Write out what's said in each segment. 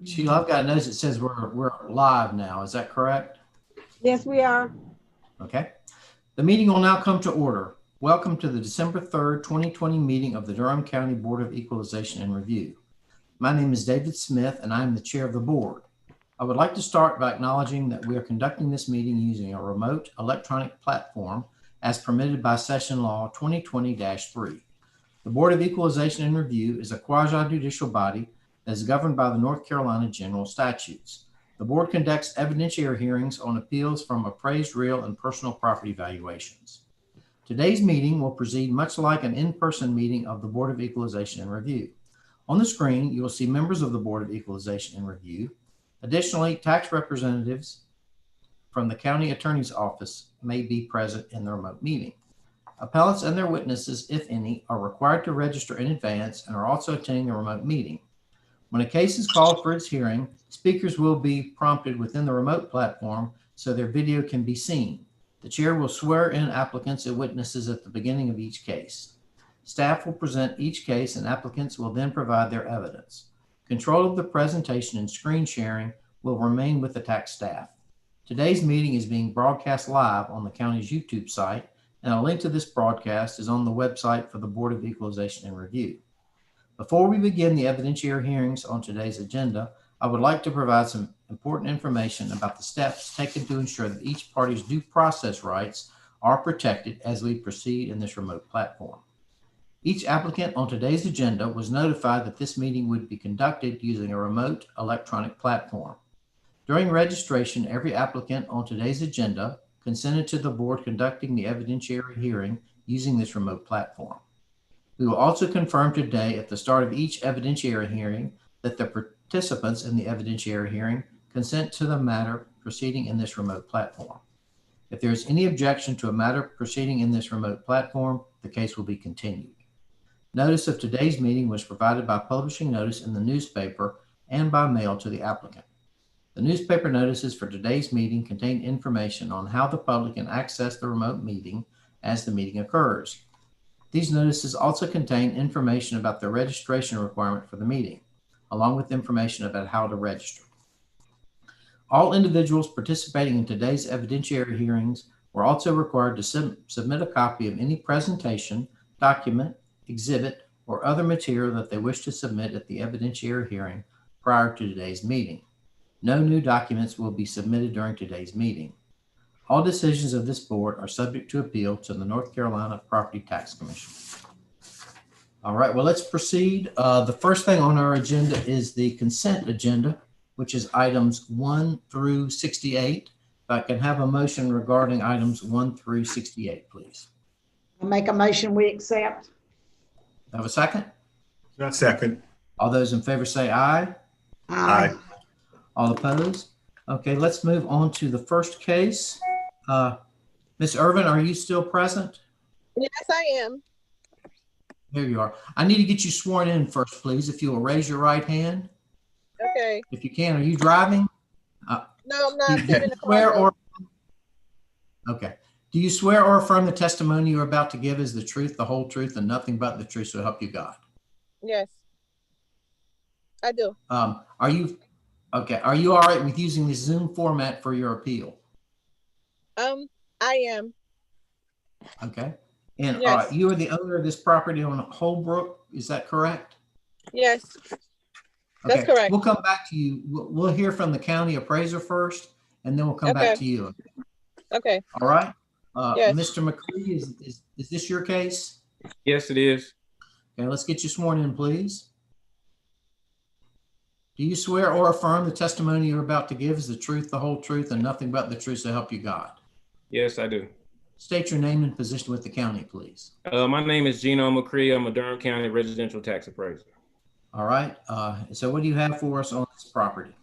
Sheila, I've got a notice that says we're live now. Is that correct? Yes, we are. Okay. The meeting will now come to order. Welcome to the December 3rd, 2020 meeting of the Durham County Board of Equalization and Review. My name is David Smith, and I am the chair of the board. I would like to start by acknowledging that we are conducting this meeting using a remote electronic platform as permitted by Session Law 2020-3. The Board of Equalization and Review is a quasi-judicial body that is governed by the North Carolina General Statutes. The board conducts evidentiary hearings on appeals from appraised real and personal property valuations. Today's meeting will proceed much like an in-person meeting of the Board of Equalization and Review. On the screen, you will see members of the Board of Equalization and Review. Additionally, tax representatives from the county attorney's office may be present in the remote meeting. Appellants and their witnesses, if any, are required to register in advance and are also attending the remote meeting. When a case is called for its hearing, speakers will be prompted within the remote platform so their video can be seen. The chair will swear in applicants and witnesses at the beginning of each case. Staff will present each case and applicants will then provide their evidence. Control of the presentation and screen sharing will remain with the tax staff. Today's meeting is being broadcast live on the county's YouTube site, and a link to this broadcast is on the website for the Board of Equalization and Review. Before we begin the evidentiary hearings on today's agenda, I would like to provide some important information about the steps taken to ensure that each party's due process rights are protected as we proceed in this remote platform. Each applicant on today's agenda was notified that this meeting would be conducted using a remote electronic platform. During registration, every applicant on today's agenda consented to the board conducting the evidentiary hearing using this remote platform. We will also confirm today at the start of each evidentiary hearing that the participants in the evidentiary hearing consent to the matter proceeding in this remote platform. If there is any objection to a matter proceeding in this remote platform, the case will be continued. Notice of today's meeting was provided by publishing notice in the newspaper and by mail to the applicant. The newspaper notices for today's meeting contain information on how the public can access the remote meeting as the meeting occurs. These notices also contain information about the registration requirement for the meeting, along with information about how to register. All individuals participating in today's evidentiary hearings were also required to submit a copy of any presentation, document, exhibit, or other material that they wish to submit at the evidentiary hearing prior to today's meeting. No new documents will be submitted during today's meeting. All decisions of this board are subject to appeal to the North Carolina Property Tax Commission. All right, well, let's proceed. The first thing on our agenda is the consent agenda, which is items 1 through 68. If I can have a motion regarding items 1 through 68, please. I'll make a motion we accept. Have a second? Second. All those in favor say aye. Aye. All opposed? Okay, let's move on to the first case. Ms. Irvin, are you still present? Yes, I am. Here you are. I need to get you sworn in first, please. If you will raise your right hand. Okay. If you can, are you driving? No, I'm not. Do you swear or okay. Do you swear or affirm the testimony you're about to give is the truth, the whole truth, and nothing but the truth, so help you God? Yes, I do. Are you okay? Are you all right with using the Zoom format for your appeal? I am. Okay. And Yes. you are the owner of this property on Holbrook, is that correct? Yes, Okay. that's correct. We'll come back to you. We'll hear from the county appraiser first, and then we'll come back to you. Okay. All right. Yes. Mr. McCree, is this your case? Yes, it is. Okay, let's get you sworn in, please. Do you swear or affirm the testimony you're about to give is the truth, the whole truth, and nothing but the truth, so help you God? Yes, I do. State your name and position with the county, please. My name is Gino McCree. I'm a Durham County residential tax appraiser. All right. So what do you have for us on this property?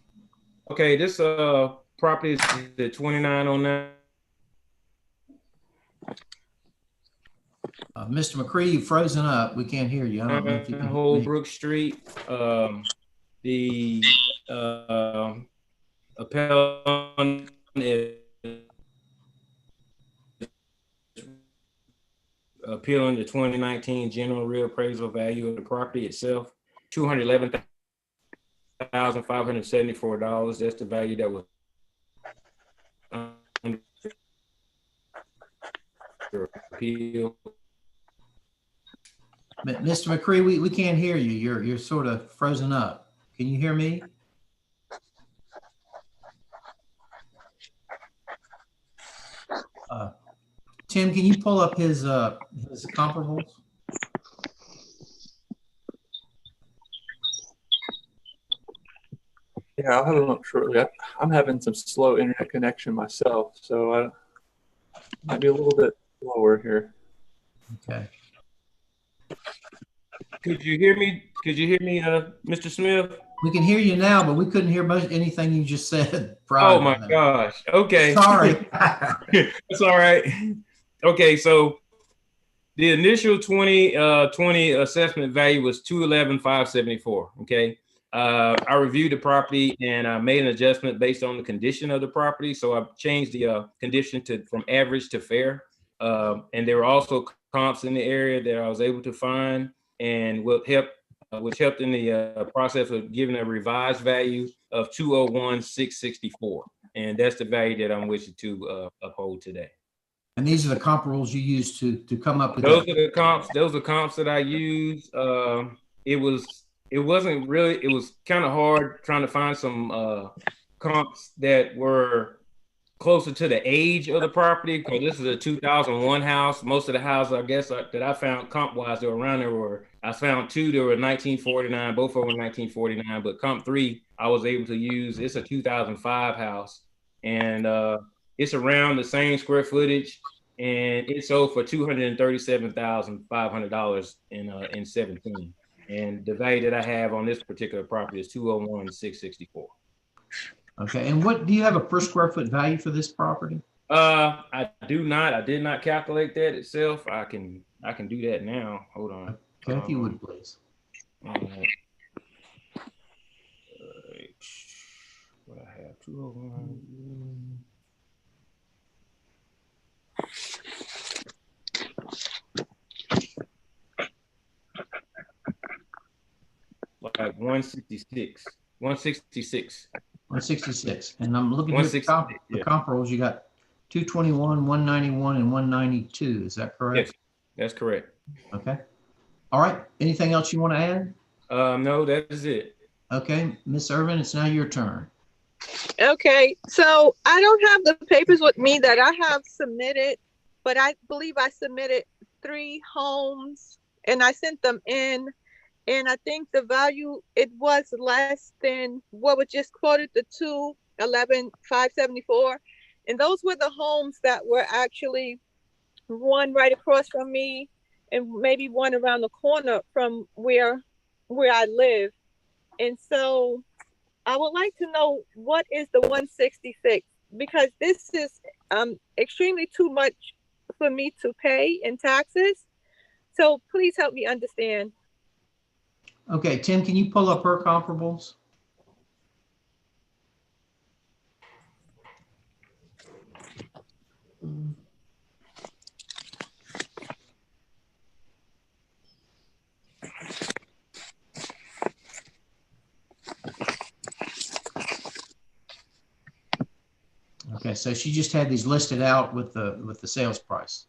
Okay, this property is the 2909. Mr. McCree, you've frozen up. We can't hear you. I don't know if you can hear me. Holbrook Street. The appellant is appealing the 2019 general reappraisal value of the property itself, $211,000. $2,574. That's the value that was under appeal. Mr. McCree, we can't hear you. You're sort of frozen up. Can you hear me? Tim, can you pull up his comparables? Yeah, I'll have a look shortly. I'm having some slow internet connection myself, so I might be a little bit slower here. Okay. Could you hear me? Mr. Smith? We can hear you now, but we couldn't hear anything you just said prior. Oh my gosh. Okay. Sorry. That's all right. Okay, so the initial 2020 assessment value was $211,574. Okay. I reviewed the property and I made an adjustment based on the condition of the property. So I've changed the condition from average to fair. And there were also comps in the area that I was able to find, and which helped in the process of giving a revised value of $201,664. And that's the value that I'm wishing to uphold today. And these are the comparables you used to come up with. Those are the comps. Those are comps that I used. It was kind of hard trying to find some comps that were closer to the age of the property, because this is a 2001 house. Most of the houses, I guess, that I found comp wise, that were around there I found two that were 1949, both of them were 1949, but comp 3 I was able to use. It's a 2005 house, and it's around the same square footage, and it sold for $237,500 in 17. And the value that I have on this particular property is $201,664. Okay, and what do you have a per square foot value for this property? I do not. I did not calculate that itself. I can do that now. Hold on. Okay, if you would please. All right. What I have, 201. Like 166. 166. And I'm looking at the comparables. You got 221, 191, and 192. Is that correct? Yes, that's correct. Okay. All right. Anything else you want to add? No, that is it. Okay, Miss Irvin, it's now your turn. Okay, so I don't have the papers with me that I have submitted, but I believe I submitted 3 homes and I sent them in. And I think the value, it was less than what was just quoted, the $211,574. And those were the homes that were actually one right across from me and maybe one around the corner from where I live. And so I would like to know, what is the 166? Because this is extremely too much for me to pay in taxes. So please help me understand. Okay, Tim, can you pull up her comparables? Okay, so she just had these listed out with the sales price.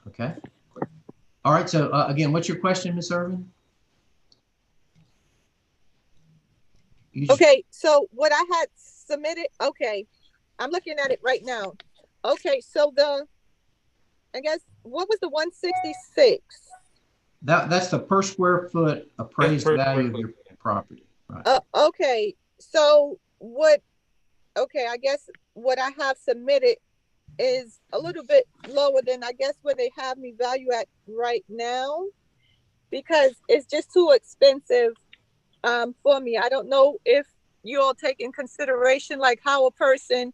Okay. All right, so again, what's your question, Ms. Irvin? Okay, so what I had submitted, okay, I'm looking at it right now. Okay, so I guess, what was the 166? That's the per square foot appraised value of your property. Right. Okay, so I guess what I have submitted is a little bit lower than, I guess, where they have me value at right now, because it's just too expensive for me. I don't know if you all take in consideration like how a person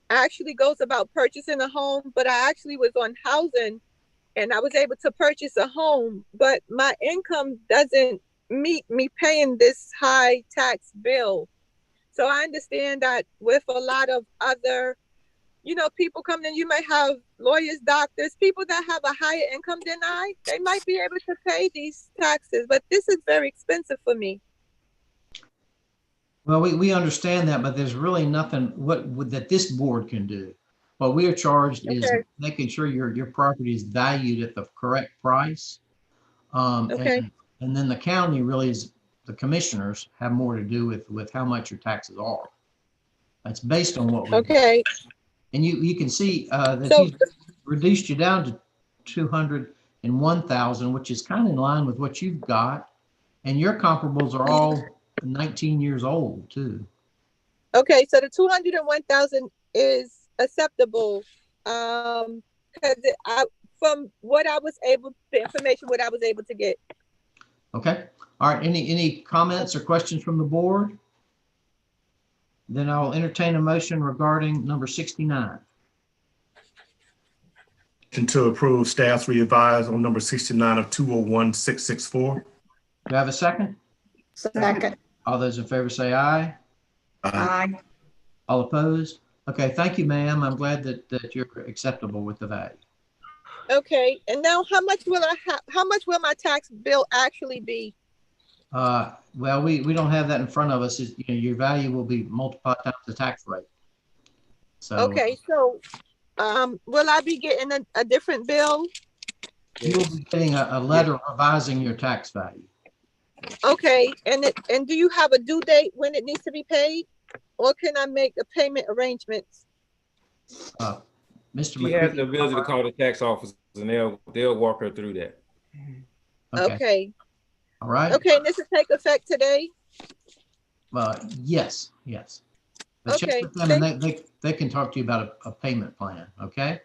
actually goes about purchasing a home, but I actually was on housing and I was able to purchase a home, but my income doesn't meet me paying this high tax bill. So I understand that with a lot of other, people coming in, you may have lawyers, doctors, people that have a higher income than they might be able to pay these taxes, but this is very expensive for me. Well, we understand that, but there's really nothing that this board can do. What we are charged is Okay. making sure your property is valued at the correct price. Okay. And then the county really is, the commissioners have more to do with how much your taxes are. That's based on what we do. Okay. And you can see that So, he's reduced you down to 201,000, which is kind of in line with what you've got. And your comparables are all 19 years old too. okay, so the 201,000 is acceptable. Because from what I was able, the information what I was able to get. Okay. All right. Any comments or questions from the board? Then I'll entertain a motion regarding number 69. And to approve staff's revise on number 69 of 201664. Do I have a second? Second. All those in favor say aye. Aye. All opposed? Okay. Thank you, ma'am. I'm glad that you're acceptable with the value. Okay, and now how much will I have? How much will my tax bill actually be? Well, we don't have that in front of us. Your value will be multiplied times the tax rate. So Okay, so will I be getting a different bill? you will be getting a letter revising your tax value. Okay, and do you have a due date when it needs to be paid, or can I make a payment arrangements? Mr. She has the McCready. ability to call the tax office and they'll walk her through that. Okay. All right. Okay, and this will take effect today? Yes. But check Okay, with them and they can talk to you about a payment plan. Okay.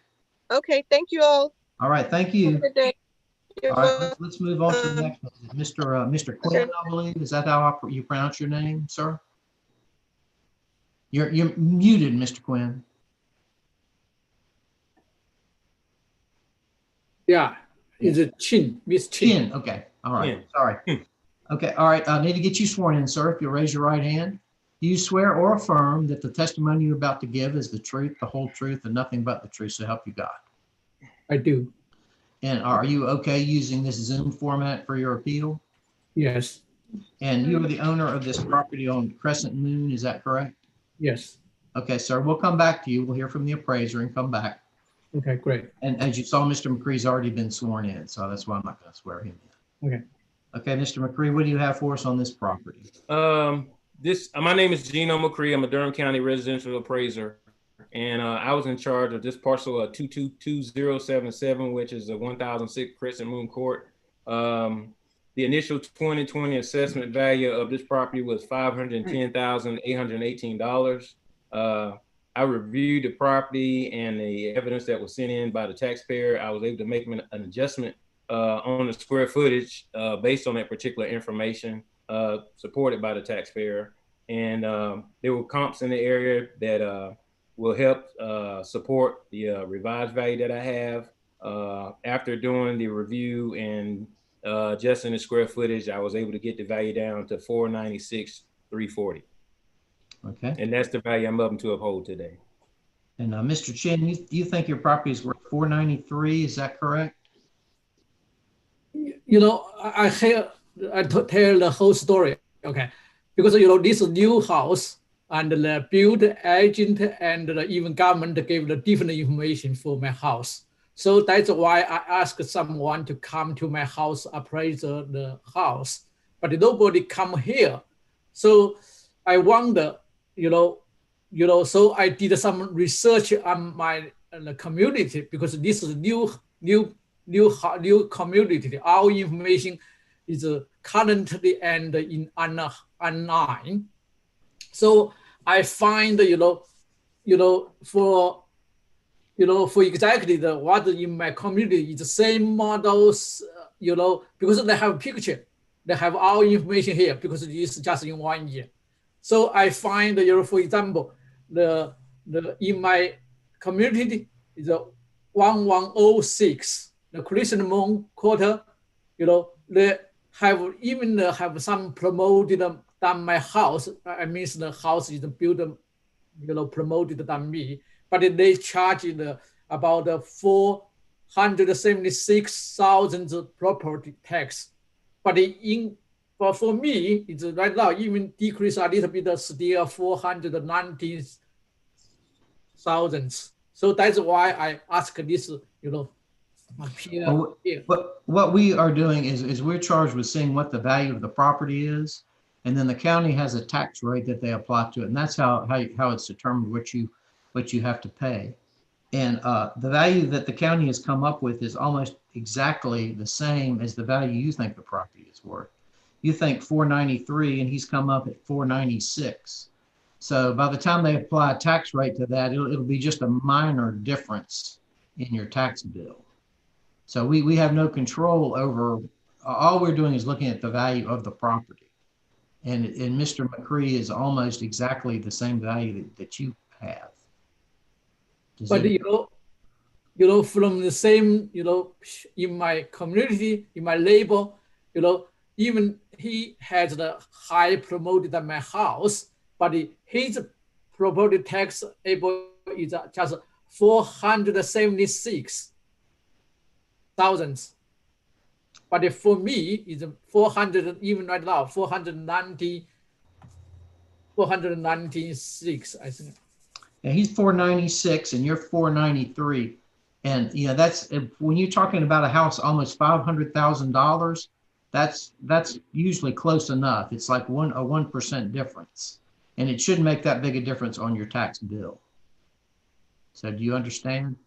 Okay, thank you all. All right. Thank Have you. a good day. You're All right. welcome. Let's move on to the next one. Mr. Quinn, I believe. Is that how you pronounce your name, sir? You're muted, Mr. Quinn. Yeah, it's a Chin, Miss Chin. Chin. Okay. All right. Chin. Sorry. Okay. All right. I need to get you sworn in, sir. If you'll raise your right hand. Do you swear or affirm that the testimony you're about to give is the truth, the whole truth, and nothing but the truth, so help you God? I do. And are you okay using this Zoom format for your appeal? Yes, And you are the owner of this property on Crescent Moon, is that correct? yes. Okay, sir, we'll come back to you. We'll hear from the appraiser and come back. Okay, great. And as you saw, Mr. McCree's already been sworn in, so that's why I'm not going to swear him in. Okay. Okay, Mr. McCree, what do you have for us on this property? My name is Gino McCree. I'm a Durham County residential appraiser, and I was in charge of this parcel 222077, which is a 1006 Crescent Moon Court. The initial 2020 assessment value of this property was $510,818. I reviewed the property and the evidence that was sent in by the taxpayer. I was able to make an adjustment on the square footage based on that particular information supported by the taxpayer. And there were comps in the area that will help support the revised value that I have. After doing the review and adjusting the square footage, I was able to get the value down to $496,340. Okay. And that's the value I'm up to uphold today. And Mr. Chin, you think your property is worth $493? Is that correct? You know, I tell the whole story, okay? Because, you know, this new house and the build agent and even government gave the different information for my house. So that's why I asked someone to come to my house, appraise the house, but nobody come here. So I wonder, so I did some research on my community, because this is new community. Our information is currently and in online. So I find, for exactly what in my community is the same models, because they have picture, they have our information here because it's just in 1 year. So I find, for example, the in my community is a 1106, the Crescent Moon quarter, they have some promoted than my house. I mean, the house is built, promoted than me, but they charge about 476,000 property tax. But but for me, it's right now even decrease a little bit, still 490,000. So that's why I ask this, appear Well, here. what we are doing is we're charged with seeing what the value of the property is, and then the county has a tax rate that they apply to it, and that's how it's determined what you have to pay. And the value that the county has come up with is almost exactly the same as the value you think the property is worth. You think 493, and he's come up at 496. So by the time they apply a tax rate to that, it'll be just a minor difference in your tax bill. So we have no control over, all we're doing is looking at the value of the property. And Mr. McCree is almost exactly the same value that you have. But from the same, in my community, in my label, even he has the high promoted than my house, but his property tax able is just 476,000. But for me, it's 400, even right now, 496, I think. And he's 496 and you're 493. And that's when you're talking about a house almost $500,000, that's usually close enough. It's like a 1% difference. And it shouldn't make that big a difference on your tax bill. So do you understand?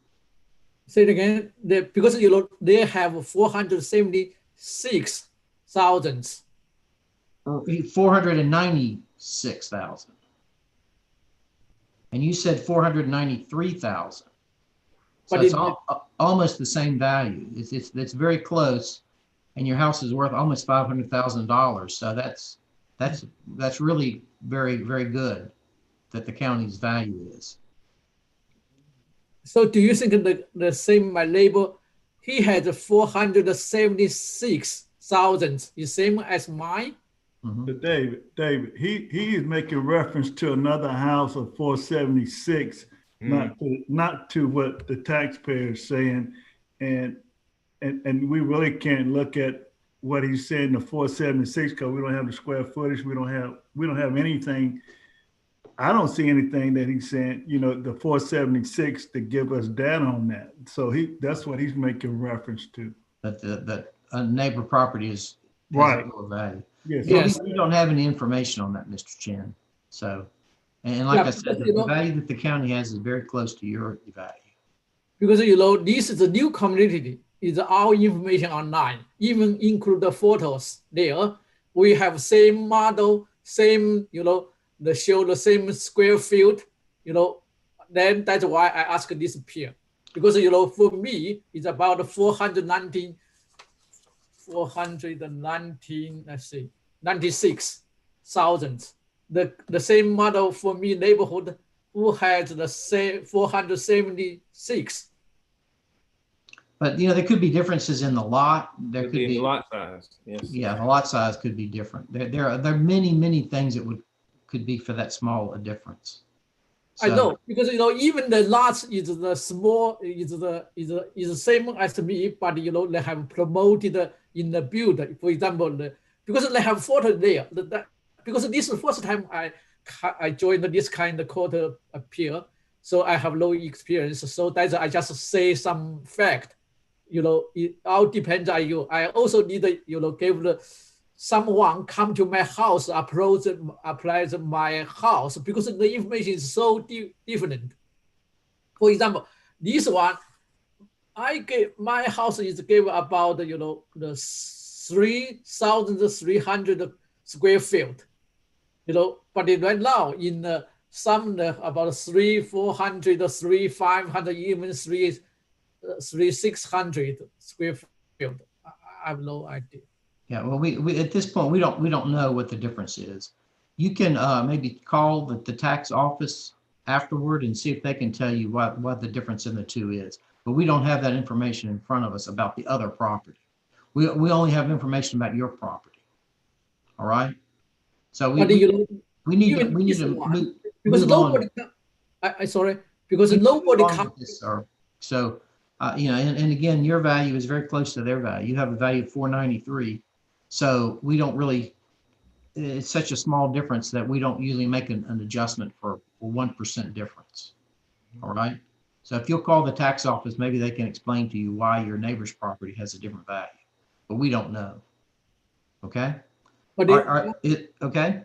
Say it again. Because they have 476,000. 496,000. And you said 493,000. So it's almost the same value. It's very close, and your house is worth almost $500,000. So that's really very, very good that the county's value is. So do you think the same my neighbor, he had 476,000, the same as mine? Mm-hmm. But David, he is making reference to another house of 476, not to what the taxpayer is saying, and we really can't look at what he's saying, the 476, because we don't have the square footage, we don't have anything. I don't see anything that he's saying, the 476 to give us data on that. So that's what he's making reference to. That a neighbor property is right. Lower value. Yes. So we don't have any information on that, Mr. Chen. So, and like I said, the value that the county has is very close to your value. Because this is a new community. Is our information online, even include the photos there. We have same model, same they show the same square field. Then that's why I ask this peer, because for me it's about 419. Let's see, 96,000. The same model for me neighborhood who has the same 476. But there could be differences in the lot. There could be lot size. Yes. Yeah, the lot size could be different. There are many things that could be for that small a difference. So, I know, because even the lots is the small is the same as me, but they have promoted in the build. For example, because they have photo there. Because this is the first time I joined this kind of court appeal, so I have no experience. So that's I just say some fact. It all depends on you. I also need give someone come to my house, applies my house, because the information is so different. For example, this one, my house is given about the 3,300 square feet. But right now in some about 3,400, 3,500, even 3,600 square feet. I have no idea. Yeah, well, we at this point we don't know what the difference is. You can maybe call the tax office afterward and see if they can tell you what the difference in the two is. But we don't have that information in front of us about the other property. We only have information about your property. All right. So we need to move nobody. Sorry, because nobody comes. Sir. So and again, your value is very close to their value. You have a value of 493. So we don't really it's such a small difference that we don't usually make an adjustment for 1% difference. All right. So if you'll call the tax office, maybe they can explain to you why your neighbor's property has a different value, but we don't know. Okay. But Okay.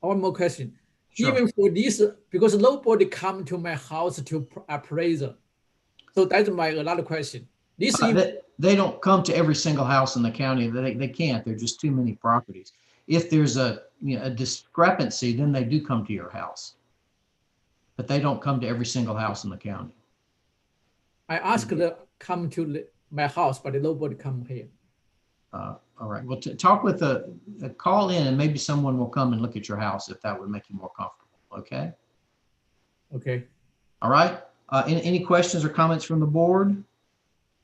one more question. Sure. Even for this, because nobody come to my house to appraiser. So that's my another question. This They don't come to every single house in the county. They can't. There are just too many properties. If there's a discrepancy, then they do come to your house. But they don't come to every single house in the county. I asked them come to my house, but nobody come here. All right. Well, talk with call in, and maybe someone will come and look at your house if that would make you more comfortable. Okay. Okay. All right. Any questions or comments from the board?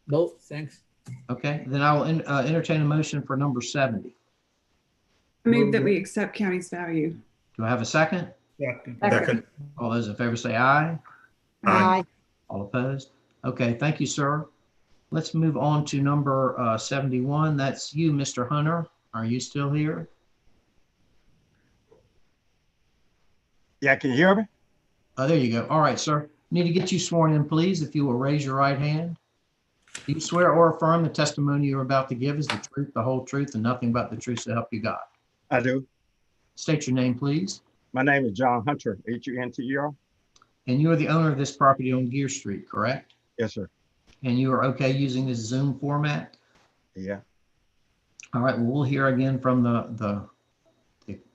No, thanks. Okay. Then I will entertain a motion for number 70. Move that we accept county's value. Do I have a second? Second. All those in favor say aye. Aye. All opposed? Okay, thank you, sir. Let's move on to number 71. That's you, Mr. Hunter. Are you still here? Yeah, can you hear me? Oh, there you go. All right, sir. Need to get you sworn in, please, if you will raise your right hand. Do you swear or affirm the testimony you're about to give is the truth, the whole truth, and nothing but the truth to help you God? I do. State your name, please. My name is John Hunter, Hunter. And you are the owner of this property on Gear Street, correct? Yes, sir. And you are okay using this Zoom format? Yeah. All right, well, we'll hear again from the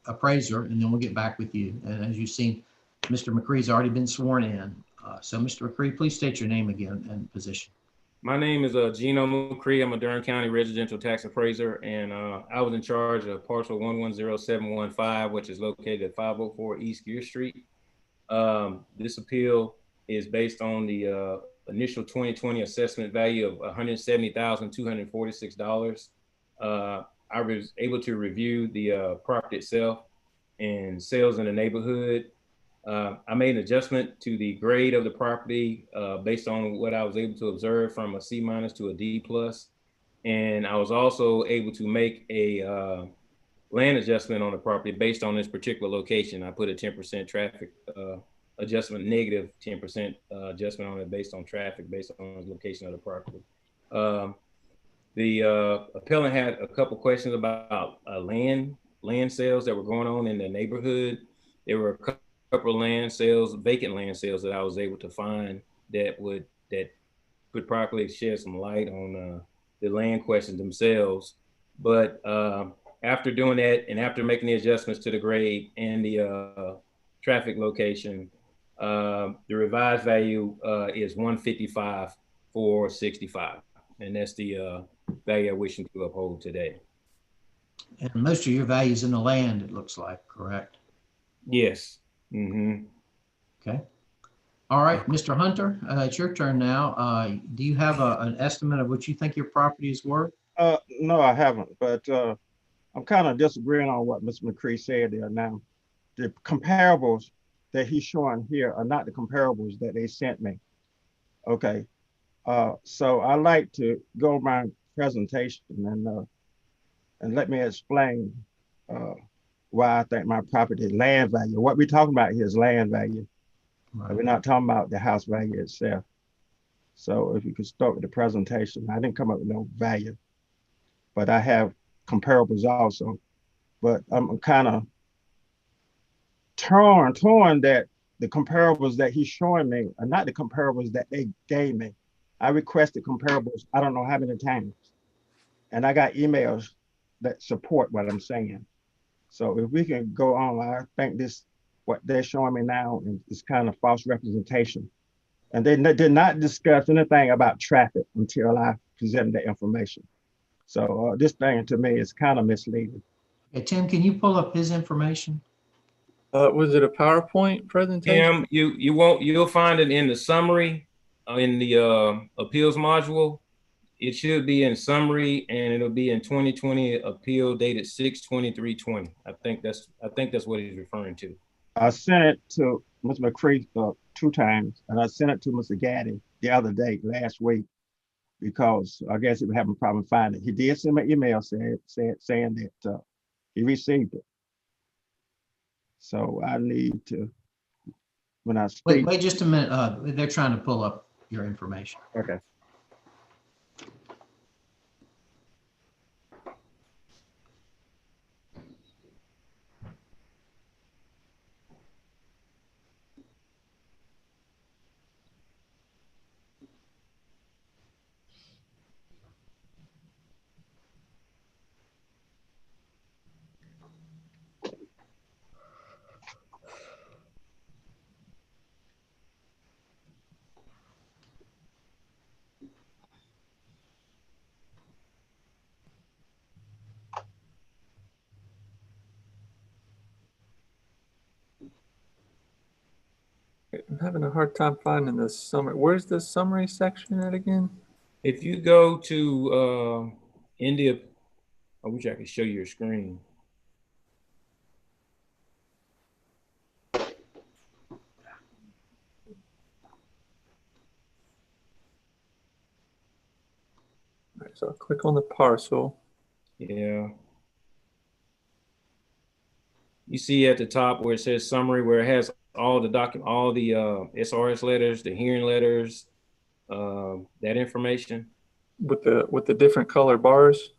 appraiser, and then we'll get back with you. And as you've seen, Mr. McCree's already been sworn in. So Mr. McCree, please state your name again and position. My name is Gino McCree. I'm a Durham County residential tax appraiser, and I was in charge of parcel 110715, which is located at 504 East Gear Street. This appeal is based on the initial 2020 assessment value of $170,246. I was able to review the property itself and sales in the neighborhood. I made an adjustment to the grade of the property based on what I was able to observe from a C- to a D+. And I was also able to make a land adjustment on the property based on this particular location. I put a 10% traffic adjustment, negative 10% adjustment on it based on traffic, based on the location of the property. The appellant had a couple questions about land sales that were going on in the neighborhood. There were a couple of land sales, vacant land sales that I was able to find that could properly shed some light on the land questions themselves. But after doing that and after making the adjustments to the grade and the traffic location, the revised value is $155,465, and that's the value I'm wishing to uphold today. And most of your values in the land, it looks like, correct? Yes. Mm-hmm. Okay. All right, Mr. Hunter, it's your turn now. Do you have an estimate of what you think your property is worth? No, I haven't, but I'm kind of disagreeing on what Mr. McCree said there now. The comparables that he's showing here are not the comparables that they sent me. Okay. So I like to go my presentation and let me explain why I think my property land value. What we're talking about here is land value. Right. We're not talking about the house value itself. So if you could start with the presentation, I didn't come up with no value, but I have comparables also. But I'm kind of torn that the comparables that he's showing me are not the comparables that they gave me. I requested comparables, I don't know how many times. And I got emails that support what I'm saying. So if we can go on, I think what they're showing me now is kind of false representation. And they did not discuss anything about traffic until I presented the information. So this thing to me is kind of misleading. Hey, Tim, can you pull up his information? Was it a PowerPoint presentation? Tim, you'll find it in the summary in the appeals module. It should be in summary, and it'll be in 2020 appeal dated 6/23/20. I think that's what he's referring to. I sent it to Mr. McCree 2 times, and I sent it to Mr. Gaddy the other day, last week, because I guess he was having a problem finding it. He did send me an email saying that he received it. So I need to, when I Wait, speak, wait just a minute. They're trying to pull up your information. okay. I'm having a hard time finding the summary. Where's the summary section at again? If you go to India, I wish I could show you your screen. All right, so I'll click on the parcel. Yeah. You see at the top where it says summary, where it has all the SRS letters, the hearing letters, that information. With the different color bars.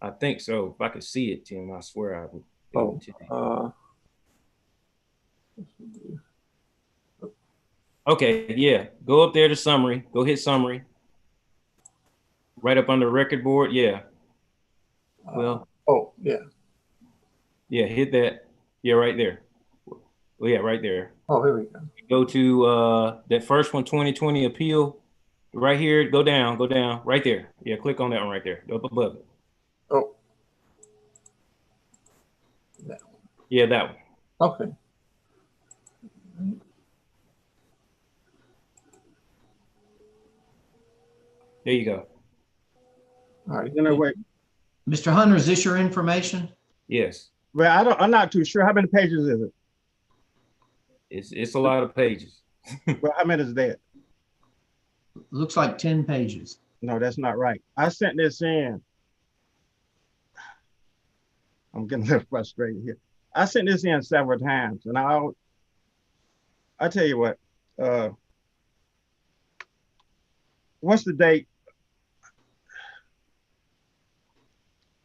I think so. If I could see it, Tim, I swear I would. Okay, yeah. Go up there to summary. Go hit summary. Right up under record board. Yeah. Well. Oh, yeah. Yeah, hit that. Yeah, right there. Well, yeah, right there. Oh, here we go. Go to that first one, 2020 appeal. Right here. Go down. Right there. Yeah, click on that one right there. Up above it. Oh. That one. Yeah, that one. Okay. There you go. All right. Wait. Mr. Hunter, is this your information? Yes. Well, I'm not too sure. How many pages is it? It's a lot of pages. Well, how many is that? Looks like 10 pages. No, that's not right. I sent this in. I'm getting a little frustrated here. I sent this in several times, and I tell you what. What's the date?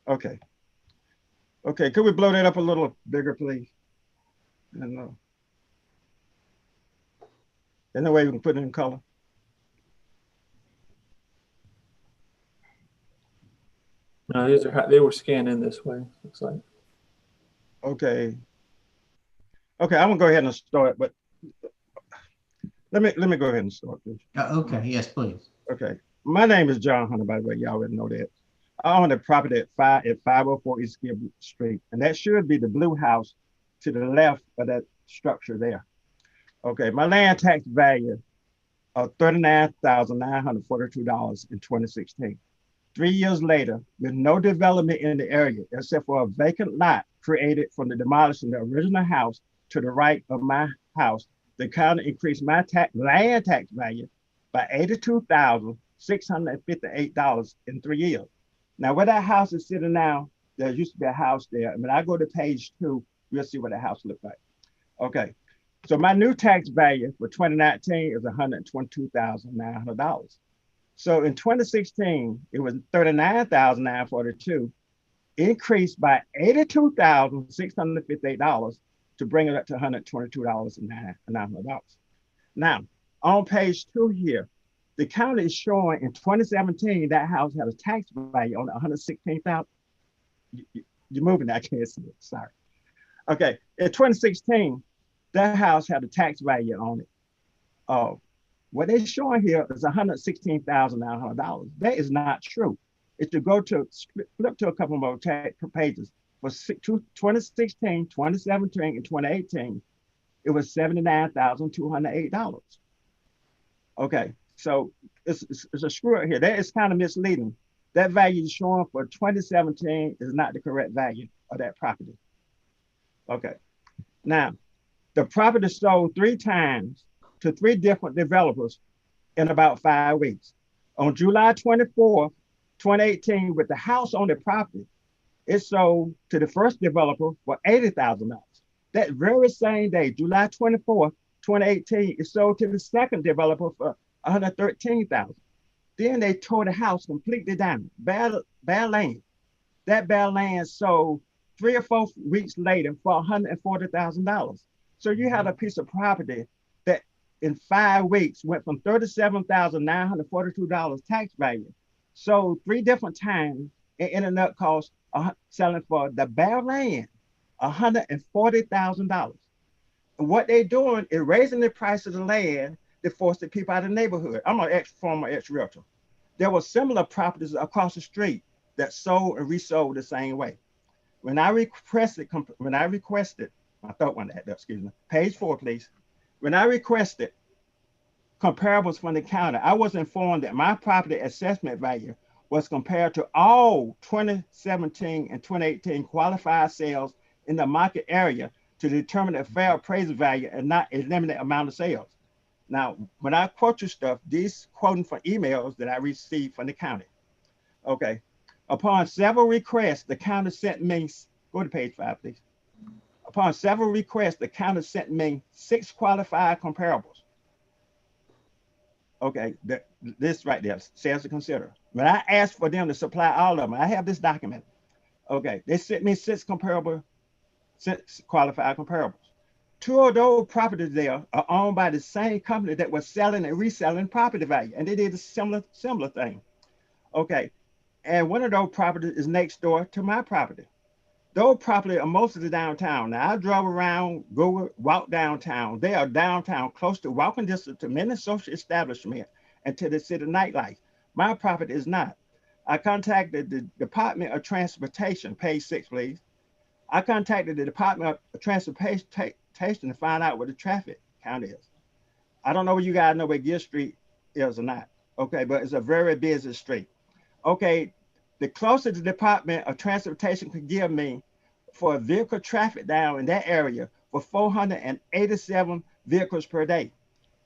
Okay. Okay, could we blow that up a little bigger, please? And no way we can put it in color. No, they were scanned in this way. Looks like. Okay. Okay, I'm gonna go ahead and start, but let me go ahead and start, please. Okay, yes, please. Okay, my name is John Hunter, by the way. Y'all already know that. I own a property at 504 East Gibb Street, and that should be the blue house to the left of that structure there. Okay, my land tax value of $39,942 in 2016. 3 years later, with no development in the area except for a vacant lot created from the demolishing the original house to the right of my house, the county increased my land tax value by $82,658 in 3 years. Now, where that house is sitting now, there used to be a house there. And when I go to page 2, we'll see what the house looks like. Okay, so my new tax value for 2019 is $122,900. So in 2016, it was $39,942, increased by $82,658 to bring it up to $122,900. Now, on page 2 here, the county is showing in 2017 that house had a tax value on $116,000. You're moving that, I can't see it. Sorry. Okay, in 2016, that house had a tax value on it. What they're showing here is $116,900. That is not true. If you go to flip to a couple more pages, for 2016, 2017, and 2018, it was $79,208. Okay, so it's a screw up here. That is kind of misleading. That value showing for 2017 is not the correct value of that property. Okay, now the property sold 3 times to 3 different developers in about 5 weeks. On July 24th, 2018, with the house on the property, it sold to the first developer for $80,000. That very same day, July 24th, 2018, it sold to the second developer for 113,000. Then they tore the house completely down. Bad land. That bad land sold 3 or 4 weeks later for $140,000. So you had a piece of property that in 5 weeks went from $37,942 tax value, sold 3 different times, and ended up cost selling for the bare land $140,000. And what they're doing is raising the price of the land to force the people out of the neighborhood. I'm an former ex-realtor. There were similar properties across the street that sold and resold the same way. When I requested, my thought one that, excuse me, page 4, please. When I requested comparables from the county, I was informed that my property assessment value was compared to all 2017 and 2018 qualified sales in the market area to determine a fair appraisal value and not a limited amount of sales. Now, when I quote you stuff, these quoting from emails that I received from the county. Okay. Upon several requests, the county sent me, go to page 5, please. Upon several requests, the county sent me 6 qualified comparables. Okay, this right there, sales to consider. When I asked for them to supply all of them, I have this document. Okay, they sent me 6 qualified comparables. 2 of those properties there are owned by the same company that was selling and reselling property value, and they did a similar thing. Okay, and one of those properties is next door to my property. Those properties are mostly downtown. Now I drove around, walk downtown. They are downtown, close to walking distance to many social establishments and to the city nightlife. My property is not. I contacted the Department of Transportation, page 6, please. I contacted the Department of Transportation to find out what the traffic count is. I don't know where you guys know where Gill Street is or not. Okay, but it's a very busy street. Okay, the closest the Department of Transportation could give me for vehicle traffic down in that area for 487 vehicles per day.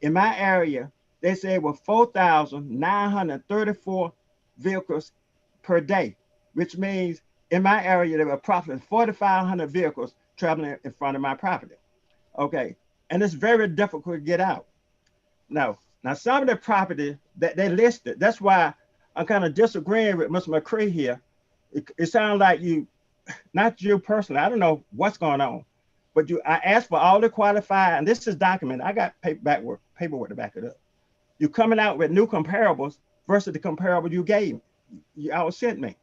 In my area, they said were 4,934 vehicles per day, which means in my area, there were approximately 4,500 vehicles traveling in front of my property. Okay, and it's very difficult to get out. Now some of the property that they listed, that's why I'm kind of disagreeing with Mr. McCree here. It sounds like you, not you personally, I don't know what's going on, but I asked for all the qualified, and this is documented. I got paperwork to back it up. You're coming out with new comparables versus the comparable you gave me. Y'all sent me.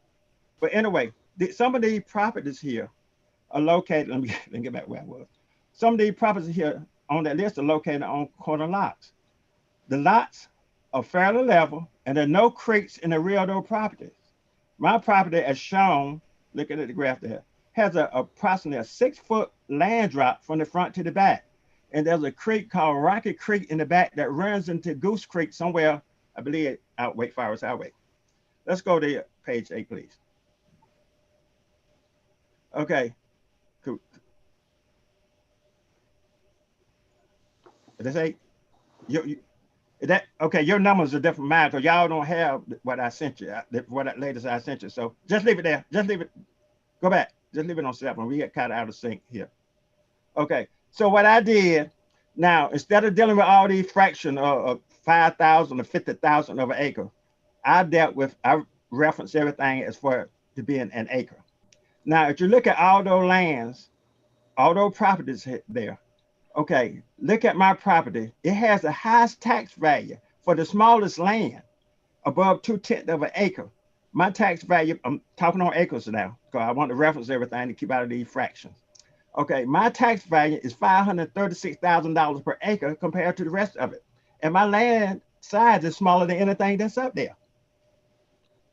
But anyway, some of these properties here are located, let me get back where I was. Some of these properties here on that list are located on corner lots. The lots are fairly level, and there are no creeks in the rear of those properties. My property, as shown, looking at the graph there, has approximately a 6-foot land drop from the front to the back. And there's a creek called Rocky Creek in the back that runs into Goose Creek somewhere, I believe, out Wake Forest Highway. Let's go to page 8, please. Okay, cool. That's 8. Okay, your numbers are different mine because y'all don't have what I sent you, what latest I sent you. So just leave it there. Just leave it. Go back. Just leave it on 7. We get kind of out of sync here. Okay, so what I did now, instead of dealing with all these fractions of 5,000 or 50,000 of an acre, I referenced everything as for to be an acre. Now, if you look at all those lands, all those properties there, okay, look at my property. It has the highest tax value for the smallest land, above 2/10 of an acre. My tax value, I'm talking on acres now, because I want to reference everything to keep out of these fractions. Okay, my tax value is $536,000 per acre compared to the rest of it. And my land size is smaller than anything that's up there.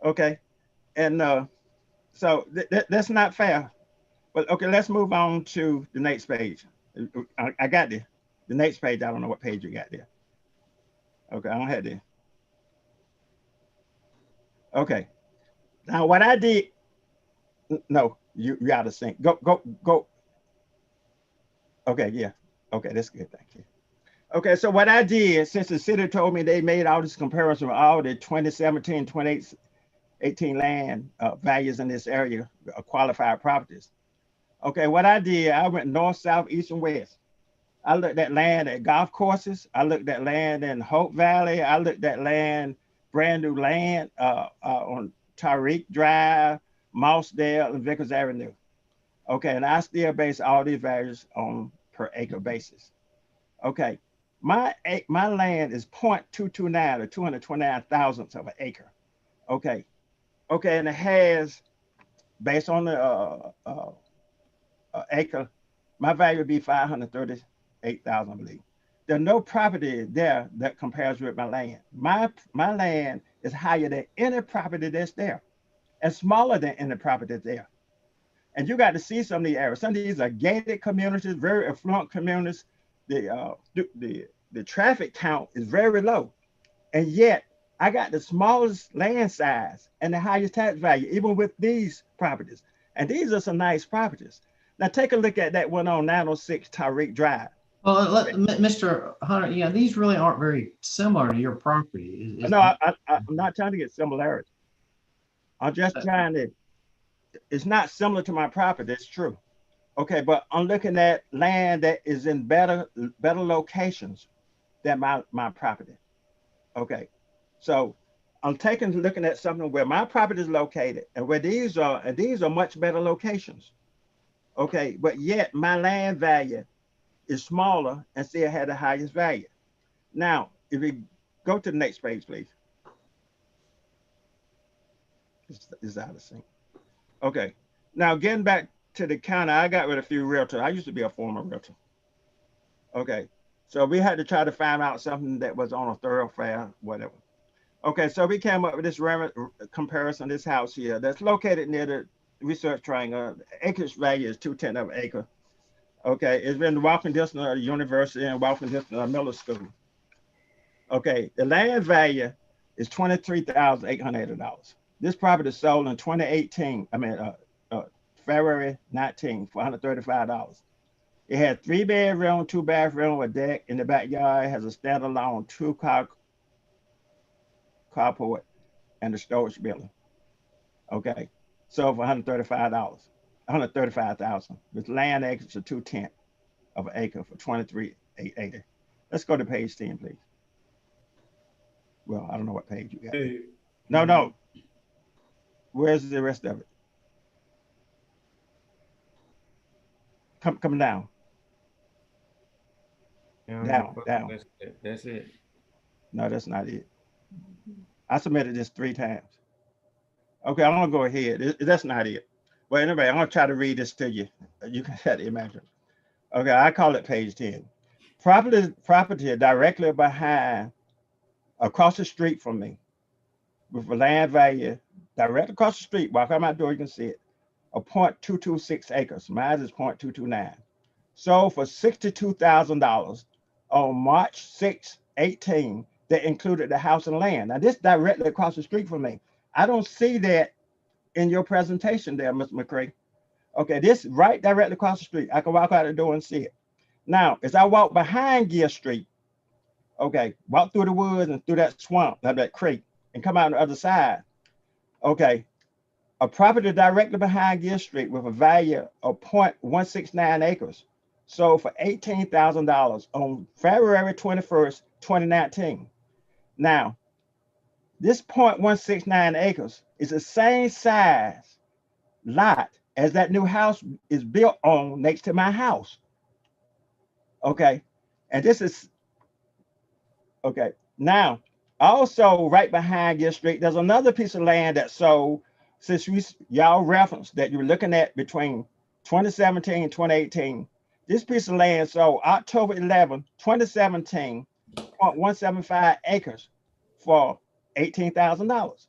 Okay, and so that's not fair. But okay, let's move on to the next page. I got the next page. I don't know what page you got there. Okay, I don't have this. Okay, now what I did, no, you out of sync. Go. Okay, yeah. Okay, that's good. Thank you. Okay, so what I did, since the city told me they made all this comparison of all the 2017, 2018 land values in this area, qualified properties, Okay, what I did, I went north, south, east, and west. I looked at land at golf courses. I looked at land in Hope Valley. I looked at land, brand new land on Tariq Drive, Mossdale, and Vickers Avenue. Okay, and I still base all these values on per acre basis. Okay, my land is 0.229 or 229 thousandths of an acre. Okay, and it has, based on the acre, my value would be 538,000, I believe. There's no property there that compares with my land. My land is higher than any property that's there, and smaller than any property that's there. And you got to see some of these areas. Some of these are gated communities, very affluent communities. The traffic count is very low, and yet I got the smallest land size and the highest tax value, even with these properties. And these are some nice properties. Now take a look at that one on 906 Tariq Drive. Well, Mr. Hunter, yeah, these really aren't very similar to your property. No, I'm not trying to get similarity. I'm just trying to, it's not similar to my property, it's true. Okay, but I'm looking at land that is in better locations than my property. Okay, so I'm looking at something where my property is located and where these are, and these are much better locations. Okay, but yet my land value is smaller and still had the highest value. Now, if we go to the next page, please. It's out of sync. Okay, now getting back to the county, I got with a few realtors. I used to be a former realtor. Okay, so we had to try to find out something that was on a thoroughfare, whatever. Okay, so we came up with this comparison, this house here that's located near the Research Triangle. Acreage value is 210 of an acre. Okay, it's been walking distance of the university and walking distance of middle school. Okay, the land value is $23,880. This property sold in 2018, February 19 for $135. It had 3 bedroom, 2 bathroom, a deck in the backyard. It has a standalone 2-car carport and a storage building. Okay, sold for $135, $135,000 with land acres of 2/10 of an acre for $23,880. Let's go to page 10, please. Well, I don't know what page you got. Hey. No. Where's the rest of it? Come down. Down. That's it. No, that's not it. I submitted this 3 times. Okay, I'm gonna go ahead. That's not it. Well, anyway, I'm gonna try to read this to you. You can have to imagine. Okay, I call it page 10. Property directly behind, across the street from me, with a land value directly across the street. Walk out my door, you can see it. Of 0.226 acres. Mine is 0.229. Sold for $62,000 on March 6, 18. That included the house and land. Now this directly across the street from me. I don't see that in your presentation there, Mr. McCray. Okay, this right directly across the street. I can walk out the door and see it. Now, as I walk behind Gear Street, okay, walk through the woods and through that swamp, that creek, and come out on the other side. Okay, a property directly behind Gear Street with a value of 0.169 acres sold for $18,000 on February 21st, 2019. Now, this 0.169 acres is the same size lot as that new house is built on next to my house. Okay, and this is, okay, now, also right behind your street, there's another piece of land that sold, since y'all referenced that you were looking at between 2017 and 2018. This piece of land sold October 11, 2017, 0.175 acres for $18,000.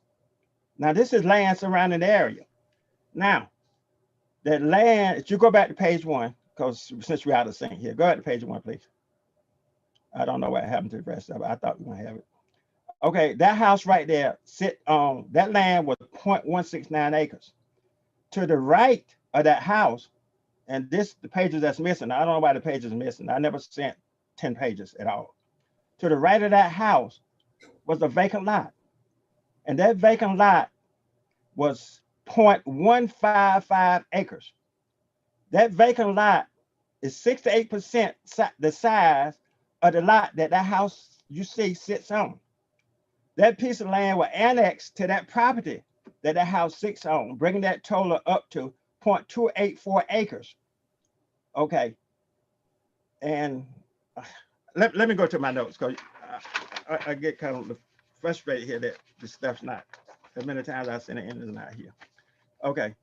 Now, this is land surrounding the area. Now, that land, if you go back to page 1, because since we're out of sync here, go back to page 1, please. I don't know what happened to the rest of it. I thought we were gonna have it. Okay, that house right there, that land was 0.169 acres. To the right of that house, and this, the pages that's missing, I don't know why the page is missing. I never sent 10 pages at all. To the right of that house was a vacant lot. And that vacant lot was 0.155 acres. That vacant lot is 6 to 8% the size of the lot that house you see sits on. That piece of land was annexed to that property that house sits on, bringing that total up to 0.284 acres. Okay. And let me go to my notes, because I get kind of frustrated here that this stuff's not, as many times I send it in, it's not here. Okay.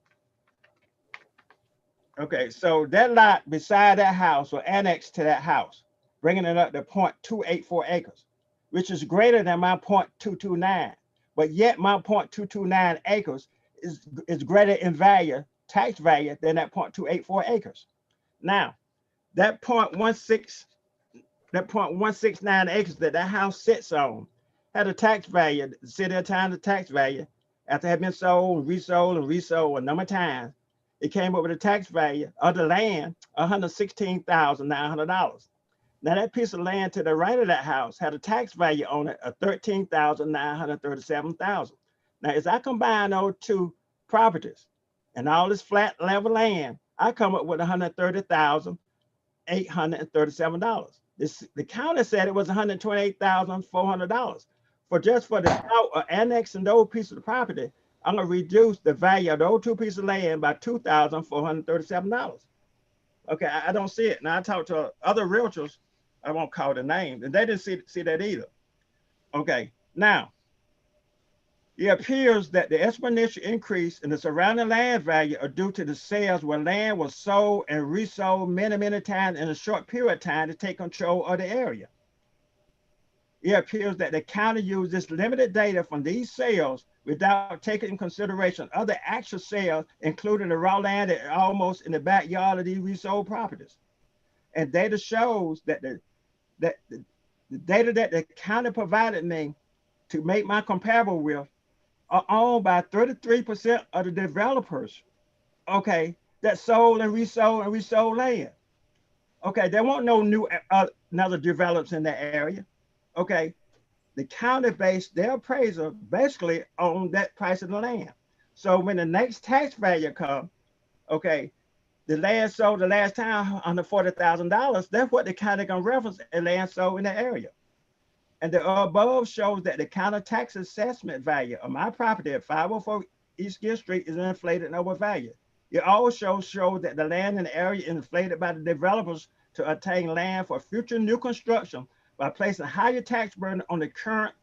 Okay, so that lot beside that house was annexed to that house, bringing it up to 0.284 acres, which is greater than my 0.229. But yet my 0.229 acres is greater in value, tax value, than that 0.284 acres. Now, that 0.169 acres that house sits on had a tax value, the city of times the tax value, after it had been sold, resold, and resold a number of times, it came up with a tax value of the land, $116,900. Now that piece of land to the right of that house had a tax value on it of $13,937,000. Now, as I combine those two properties and all this flat level land, I come up with $130,837. The county said it was $128,400. For the out of annexing those pieces of property, I'm gonna reduce the value of those two pieces of land by $2,437. Okay, I don't see it. Now I talked to other realtors, I won't call the name, and they didn't see that either. Okay, now it appears that the exponential increase in the surrounding land value are due to the sales where land was sold and resold many times in a short period of time to take control of the area. It appears that the county used this limited data from these sales without taking in consideration other actual sales, including the raw land that almost in the backyard of these resold properties. And data shows that the data that the county provided me to make my comparable with are owned by 33% of the developers, okay, that sold and resold land. Okay, there won't no new another develops in that area. Okay, the county based their appraisal basically on that price of the land. So when the next tax value comes, okay, the land sold the last time under $40,000, that's what the county gonna reference and land sold in the area. And the above shows that the county tax assessment value of my property at 504 East Gill Street is inflated and overvalued. It also shows that the land in the area is inflated by the developers to attain land for future new construction by placing higher tax burden on the current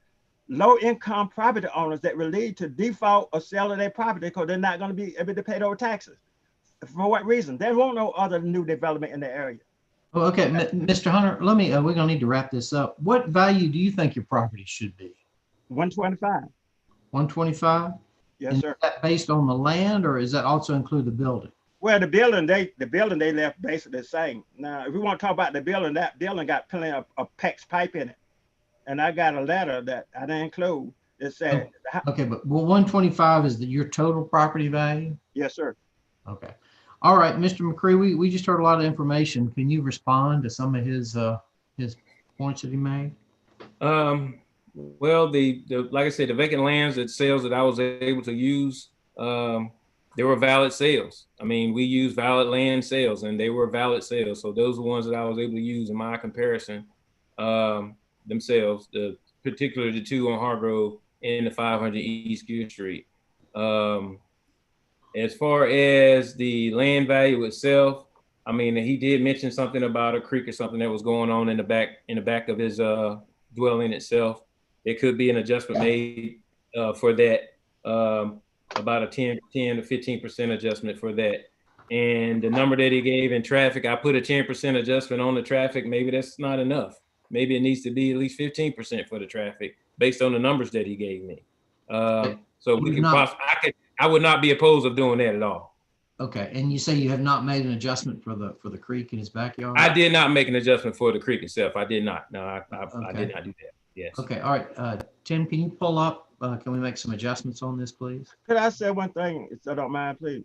low-income property owners that will lead to default or selling their property because they're not going to be able to pay those taxes. For what reason? There won't no other new development in the area. Well, okay, Mr. Hunter, let me, we're gonna need to wrap this up. What value do you think your property should be? 125. 125? Yes, sir. Is that based on the land, or is that also include the building? Well, the building they left basically the same. Now, if we want to talk about the building, that building got plenty of PEX pipe in it. And I got a letter that I didn't include. It said, okay, but 125 is your total property value? Yes, sir. Okay. All right, Mr. McCree, we just heard a lot of information. Can you respond to some of his points that he made? Well, the like I said, the vacant lands that sales that I was able to use, they were valid sales. I mean, we use valid land sales, and they were valid sales. So those are the ones that I was able to use in my comparison themselves, particularly the two on Hargrove and the 500 East Gill Street. As far as the land value itself, I mean, he did mention something about a creek or something that was going on in the back of his dwelling itself. There could be an adjustment made for that, about a 10 to 15% adjustment for that. And the number that he gave in traffic, I put a 10% adjustment on the traffic. Maybe that's not enough. Maybe it needs to be at least 15% for the traffic based on the numbers that he gave me. So we can I would not be opposed of doing that at all. Okay, and you say you have not made an adjustment for the creek in his backyard? I did not make an adjustment for the creek itself. I did not. No, I did not do that. Yes. Okay. All right. Tim, can you pull up? Can we make some adjustments on this, please? Could I say one thing, if I don't mind, please?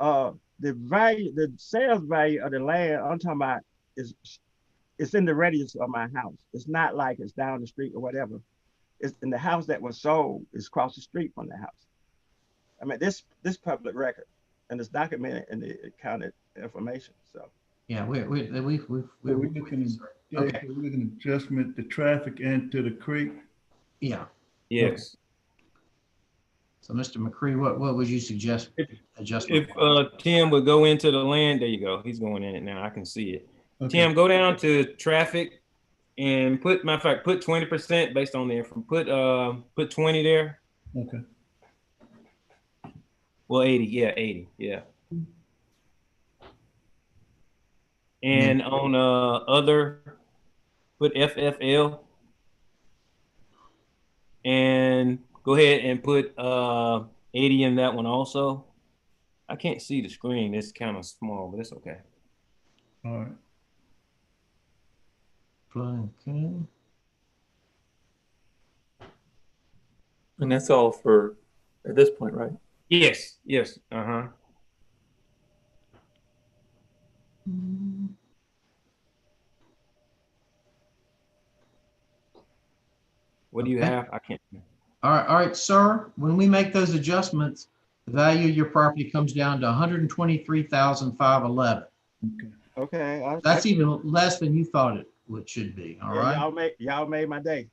The sales value of the land I'm talking about it's in the radius of my house. It's not like it's down the street or whatever. It's in the house that was sold is across the street from the house. I mean, this public record, and it's documented in the county information, so. Yeah, we're looking at, Okay. we're looking at adjustment to traffic and to the creek. Yeah. Yes. So Mr. McCree, what would you suggest adjustment? If Tim would go into the land, there you go. He's going in it now. I can see it. Okay. Tim, go down to traffic and put, matter of fact, put 20% based on there. Put 20 there. Okay. Well, 80, yeah, 80, yeah. And on other, put FFL. And go ahead and put 80 in that one also. I can't see the screen. It's kind of small, but it's okay. All right. Okay. And that's all for at this point, right? Yes, yes, uh-huh. What do you have? I can't. All right, sir. When we make those adjustments, the value of your property comes down to 123,511. Okay. That's even less than you thought it should be. All right. Y'all made my day.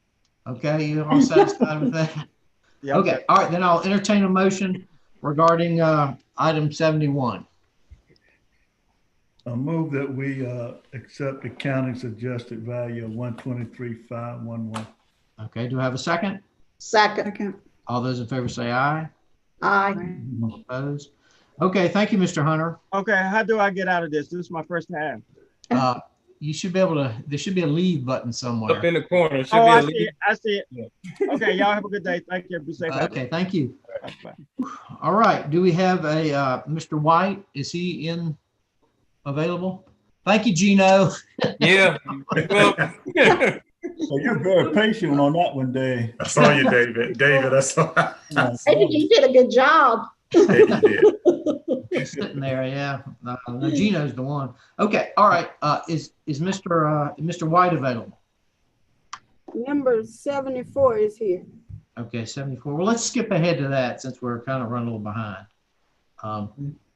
Okay, you all satisfied with that? Yeah. Okay. All right, then I'll entertain a motion regarding item 71. I move that we accept the county's adjusted value of 123,511. Okay, do I have a second? Second. All those in favor say aye. Aye. Opposed? Okay, thank you, Mr. Hunter. Okay, how do I get out of this? This is my first time. You should be able to, there should be a leave button Up somewhere. in the corner. Should Oh, be a I lead. see it. I see it. Okay, y'all have a good day. Thank you. Be safe. Okay, thank you. Bye. All right, do we have a Mr. White? Is he available? Thank you, Gino. Yeah. Well, So you're very patient on that one, Dave. I saw you, David. David, I saw. Yeah. You did a good job. Yeah, you did. He's sitting there, yeah. No, Gino's the one. Okay, all right. Is Mr. White available? Number 74 is here. Okay, 74. Well, let's skip ahead to that since we're kind of running a little behind.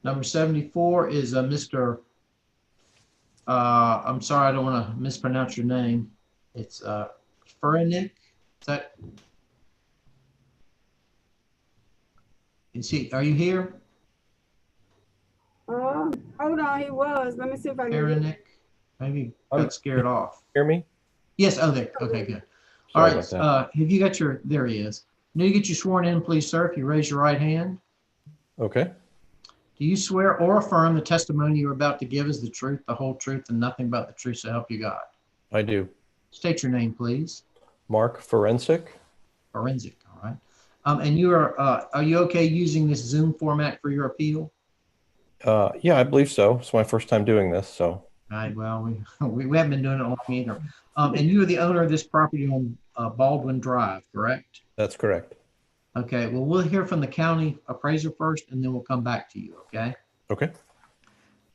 Number 74 is Mr. I'm sorry, I don't want to mispronounce your name. It's Furenick. Are you here? Hold on, he was. Let me see if I can. Furenick? Maybe got scared off. Hear me? Yes, oh, there. Okay, good. All Sorry right, about have you got there he is. Need to get you sworn in, please, sir, if you raise your right hand. Okay. Do you swear or affirm the testimony you're about to give is the truth, the whole truth, and nothing but the truth, so help you God? I do. State your name, please. Mark Forensic. Forensic, all right. And you are you okay using this Zoom format for your appeal? Yeah, I believe so. It's my first time doing this, so. All right, well, we haven't been doing it long either. And you are the owner of this property on Baldwin Drive, correct? That's correct. Okay, well, we'll hear from the county appraiser first, and then we'll come back to you, okay? Okay.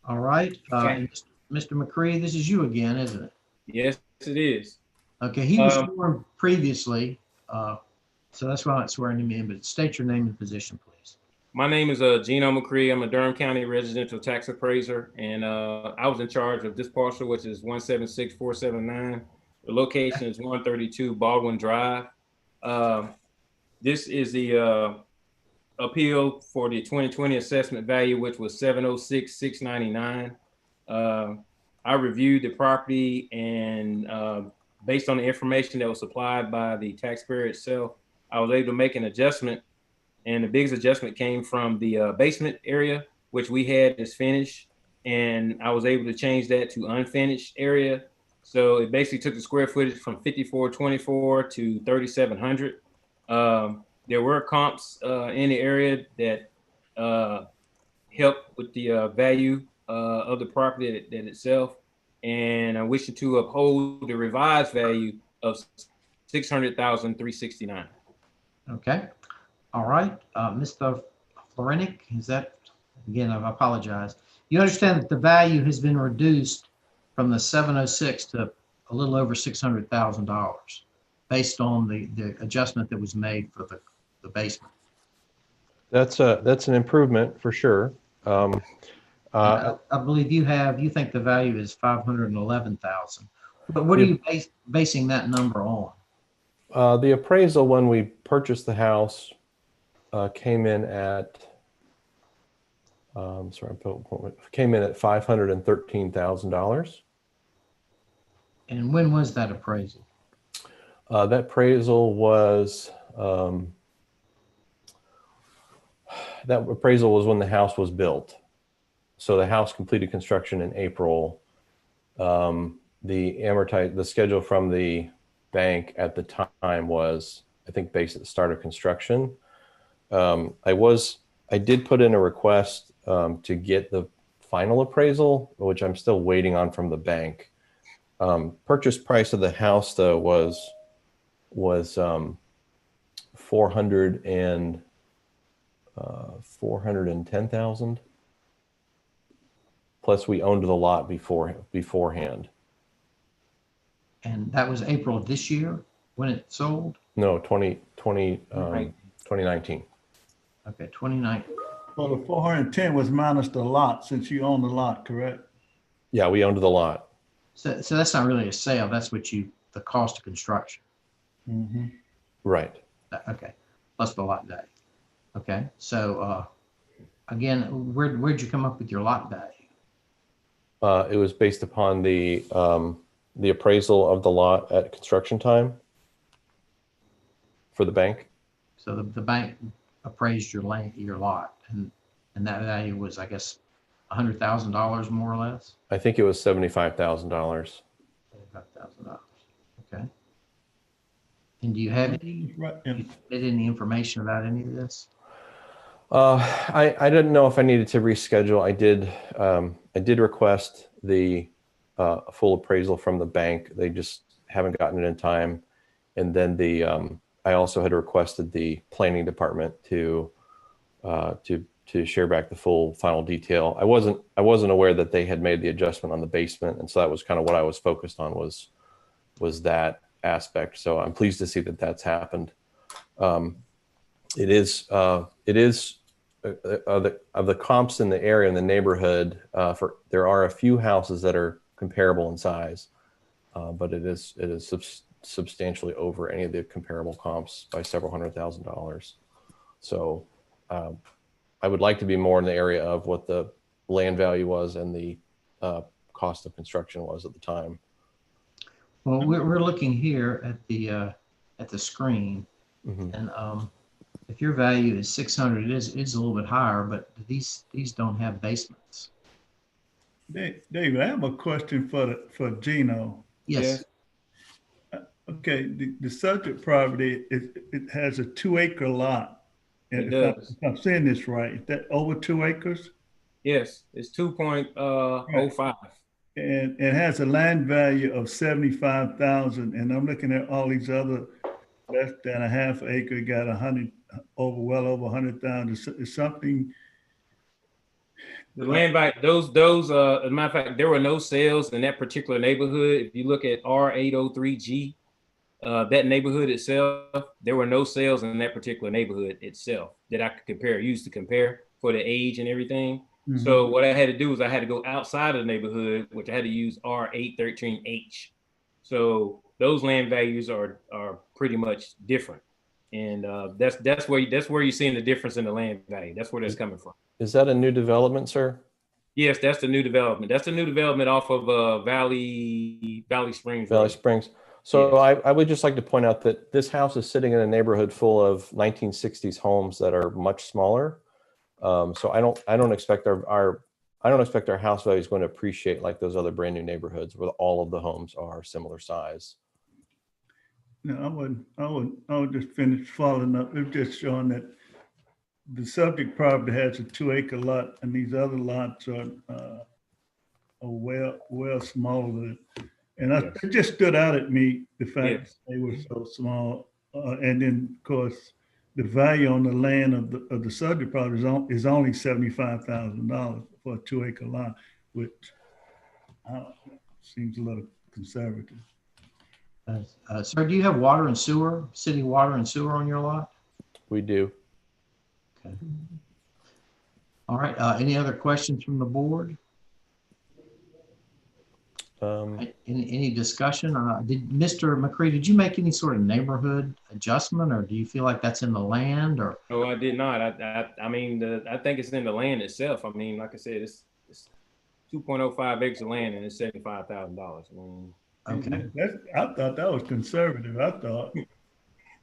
All right. Okay. Mr. McCree, this is you again, isn't it? yes, it is. Okay, he was sworn previously, so that's why I'm not swearing him in, but state your name and position, please. My name is Gino McCree. I'm a Durham County residential tax appraiser, and I was in charge of this parcel, which is 176479. The location is 132 Baldwin Drive. This is the appeal for the 2020 assessment value, which was 706,699. I reviewed the property, and based on the information that was supplied by the taxpayer itself, I was able to make an adjustment. And the biggest adjustment came from the basement area, which we had as finished. And I was able to change that to unfinished area. So it basically took the square footage from 5424 to 3700. There were comps in the area that helped with the value of the property that itself. And I'm wishing to uphold the revised value of $600,369. Okay. All right. Mr. Florenick, is that, again, I apologize. You understand that the value has been reduced from the 706 to a little over $600,000 based on the adjustment that was made for the basement. That's an improvement for sure. I believe you think the value is 511,000. But what are you basing that number on? The appraisal when we purchased the house came in at came in at $513,000. And when was that appraisal? That appraisal was when the house was built. So the house completed construction in April. The schedule from the bank at the time was, I think, based at the start of construction. I did put in a request to get the final appraisal, which I'm still waiting on from the bank. Purchase price of the house though was 410,000. Plus we owned the lot beforehand. And that was April of this year when it sold? No, 2019. Okay, 2019. Well, the 410 was minus the lot, since you own the lot, correct? Yeah, we owned the lot. So that's not really a sale. That's the cost of construction. Mm-hmm. Right. Okay, plus the lot value. Okay, so again, where'd you come up with your lot value? It was based upon the appraisal of the lot at construction time for the bank. So the bank appraised your lot, and that value was, I guess, $100,000 more or less. I think it was $75,000. $75,000. Okay. And do you have any information about any of this? I didn't know if I needed to reschedule. I did request the full appraisal from the bank. They just haven't gotten it in time. And then I also had requested the planning department to share back the full final detail. I wasn't aware that they had made the adjustment on the basement, and so that was kind of what I was focused on was that aspect. So I'm pleased to see that that's happened. It is of the comps in the area in the neighborhood. There are a few houses that are comparable in size, but it is substantially over any of the comparable comps by several $100,000. So I would like to be more in the area of what the land value was and the cost of construction was at the time. Well, we're looking here at the screen, Mm-hmm. and if your value is 600, it is a little bit higher, but these don't have basements. David, I have a question for Gino. Yes. Okay, the subject property it has a 2-acre lot. It does. If I'm saying this right, is that over 2 acres? Yes, it's 2.05. And it has a land value of 75,000. And I'm looking at all these other less than a half acre, got well over 100,000. Is something. The land value, as a matter of fact, there were no sales in that particular neighborhood. If you look at R803G, that neighborhood itself, there were no sales in that particular neighborhood itself that I could use to compare for the age and everything. Mm-hmm. So what I had to do was I had to go outside of the neighborhood, which I had to use R813H. So those land values are pretty much different. And that's where you're seeing the difference in the land value. That's where that's coming from. Is that a new development, sir? Yes, that's the new development. That's the new development off of Valley Springs. Valley Springs. So yes. I would just like to point out that this house is sitting in a neighborhood full of 1960s homes that are much smaller. So I don't expect our house value is going to appreciate like those other brand new neighborhoods where all of the homes are similar size. No, I would just finish following up. It's just showing that the subject property has a 2-acre lot, and these other lots are well smaller. And it just stood out at me, the fact that they were so small. And then, of course, the value on the land of the subject property is only $75,000 for a 2-acre lot, which seems a little conservative. Sir, do you have water and sewer, city water and sewer on your lot? We do. Okay. All right, any other questions from the board? Any discussion? Did Mr. McCree, did you make any sort of neighborhood adjustment, or do you feel like that's in the land, or? No, I did not. I mean, I think it's in the land itself. I mean, like I said, it's 2.05 acres of land and it's $75,000. I mean, Okay. I thought that was conservative. I thought.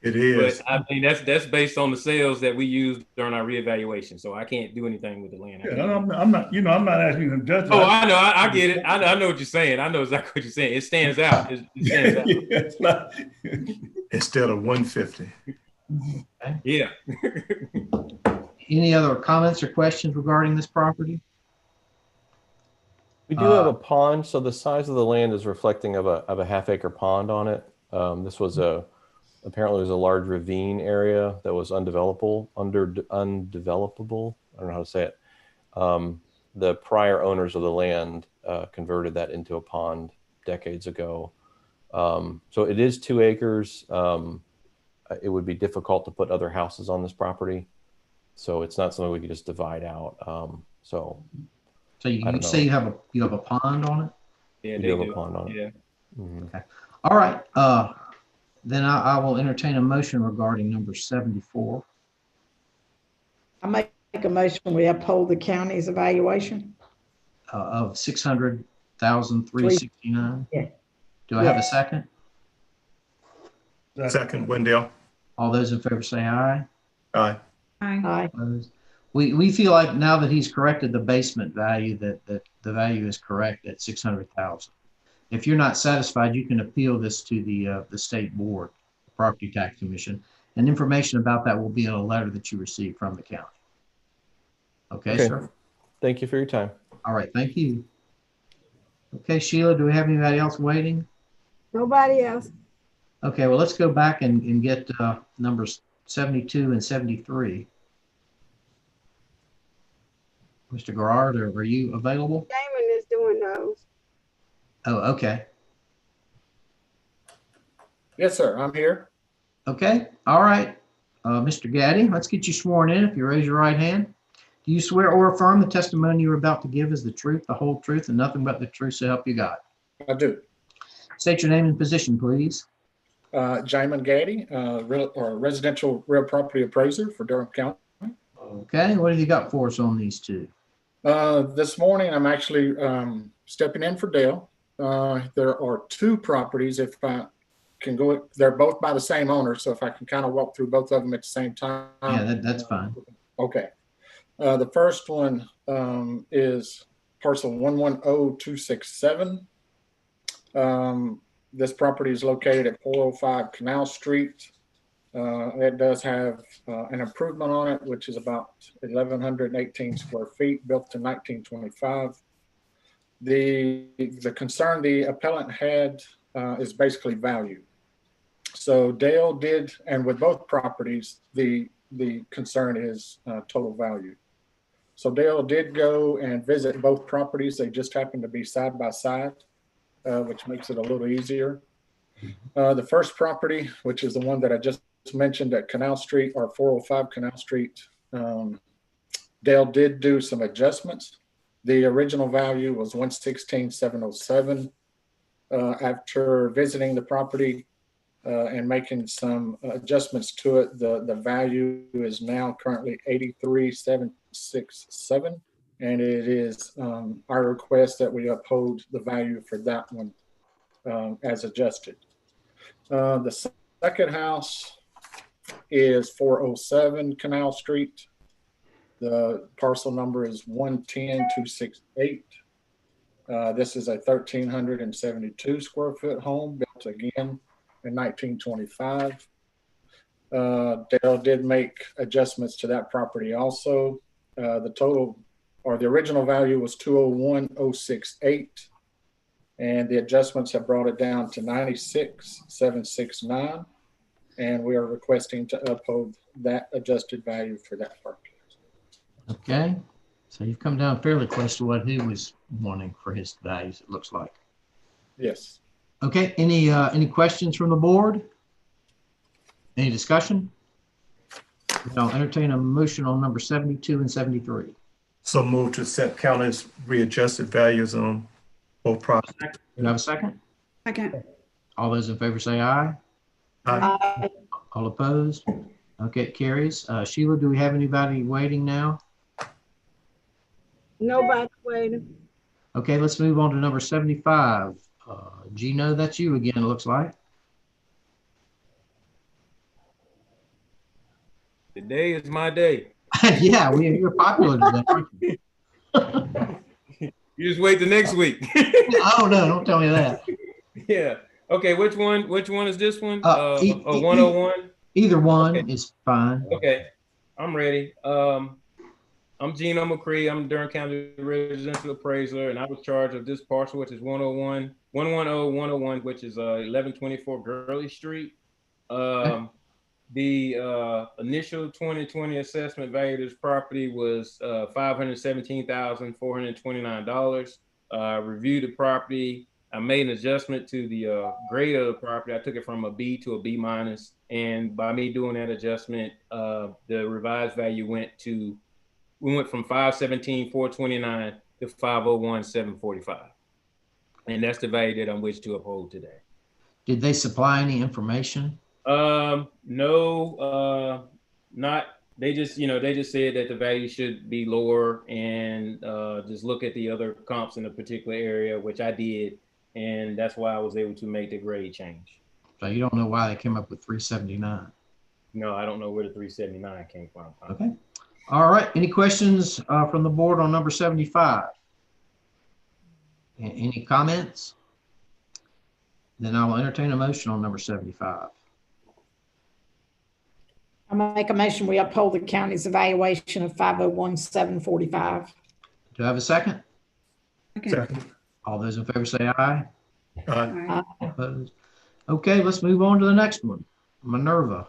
It is. but I mean, that's based on the sales that we used during our reevaluation. So I can't do anything with the land. Yeah, I'm not. You know, I'm not asking you to judge. Oh, I know. I get it. I know what you're saying. I know exactly what you're saying. It stands out. It stands out. Yeah, it's not. Instead of 150. Okay. Yeah. Any other comments or questions regarding this property? We do have a pond, so the size of the land is reflecting of a half-acre pond on it. This was apparently it was a large ravine area that was undevelopable. I don't know how to say it. The prior owners of the land converted that into a pond decades ago. So it is 2 acres. It would be difficult to put other houses on this property, so it's not something we could just divide out. So you say you have a pond on it? Yeah, you have a pond on it. Yeah. Mm-hmm. Okay. All right. Then I will entertain a motion regarding number 74. I make a motion we uphold the county's evaluation. Of $600,369. Yeah. Do I have a second? Second, Wendell. All those in favor say aye. Aye. Aye. Opposed? We feel like now that he's corrected the basement value, that the value is correct at 600,000. If you're not satisfied, you can appeal this to the state board, Property Tax Commission, and information about that will be in a letter that you receive from the county. Okay, sir? Thank you for your time. All right, thank you. Okay, Sheila, do we have anybody else waiting? Nobody else. Okay, well, let's go back and get numbers 72 and 73. Mr. Gerard, are you available? Damon is doing those. Oh, okay. Yes, sir. I'm here. Okay, all right. Mr. Gaddy, let's get you sworn in. If you raise your right hand. Do you swear or affirm the testimony you're about to give is the truth, the whole truth, and nothing but the truth, so help you God? I do. State your name and position, please. Jamin Gaddy, residential real property appraiser for Durham County. Okay, what have you got for us on these two? This morning, I'm actually stepping in for Dale. There are 2 properties, if I can go, they're both by the same owner, so if I can kind of walk through both of them at the same time. Yeah, that's fine. Okay. The first one is parcel 110267. This property is located at 405 Canal Street. It does have an improvement on it, which is about 1,118 square feet, built in 1925. The concern the appellant had is basically value. So Dale did, and with both properties, the concern is total value. So Dale did go and visit both properties. They just happen to be side by side, which makes it a little easier. The first property, which is the one that I just mentioned at Canal Street, or 405 Canal Street, Dale did do some adjustments. The original value was $116,707. After visiting the property and making some adjustments to it, the value is now currently $83,767, and it is our request that we uphold the value for that one as adjusted. The second house is 407 Canal Street. The parcel number is 110268. This is a 1,372 square foot home built again in 1925. Dale did make adjustments to that property also. The total, or the original value, was 201,068, and the adjustments have brought it down to 96,769, and we are requesting to uphold that adjusted value for that property. Okay, so you've come down fairly close to what he was wanting for his values, it looks like. Yes. Okay, any questions from the board? Any discussion? I'll entertain a motion on number 72 and 73. So move to accept county's readjusted values on both properties. Do you have a second? Second. All those in favor say aye. Aye. All opposed? Okay, it carries. Sheila, do we have anybody waiting now? Nobody waiting. Okay, let's move on to number 75. Gino, that's you again, it looks like. Today is my day. Yeah, you're popular today, aren't you? You just wait the next week. Oh, no, don't tell me that. Yeah. Okay, which one is this one? 101? Either one is fine. Okay, I'm ready. I'm Gino McCree. I'm Durham County residential appraiser, and I was charged of this parcel, which is 101, which is 1124 Gurley Street. The initial 2020 assessment value of this property was $517,429. Reviewed the property. I made an adjustment to the grade of the property. I took it from a B to a B minus, and by me doing that adjustment, the revised value went from 517,429 to 501,745, and that's the value that I'm wish to uphold today. Did they supply any information? No, not. They just said that the value should be lower and just look at the other comps in a particular area, which I did, and that's why I was able to make the grade change. So you don't know why they came up with 379? No, I don't know where the 379 came from. Okay. All right. Any questions from the board on number 75? Any comments? Then I will entertain a motion on number 75. I make a motion, we uphold the county's evaluation of 501,745. Do I have a second? Second. All those in favor say aye. Aye. Opposed? Okay, let's move on to the next one. Minerva.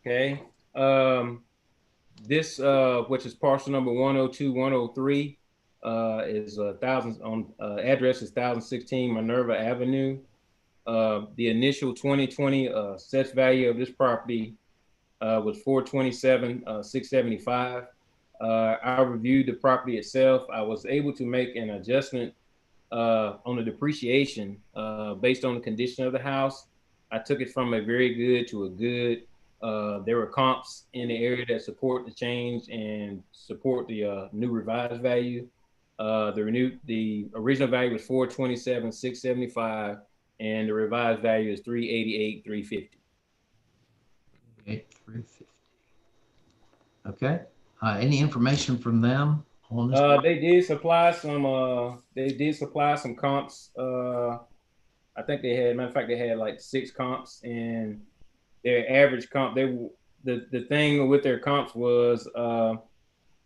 Okay. This, which is parcel number 102-103, is 1,000 on address is 1016 Minerva Avenue. The initial 2020 assessed value of this property was $427,675. I reviewed the property itself. I was able to make an adjustment on the depreciation based on the condition of the house. I took it from a very good to a good. There were comps in the area that support the change and support the new revised value. The original value was $427,675, and the revised value is $388,350. Okay. Any information from them on this? They did supply some comps. I think they had, matter of fact, they had like 6 comps, and their average comp, the thing with their comps was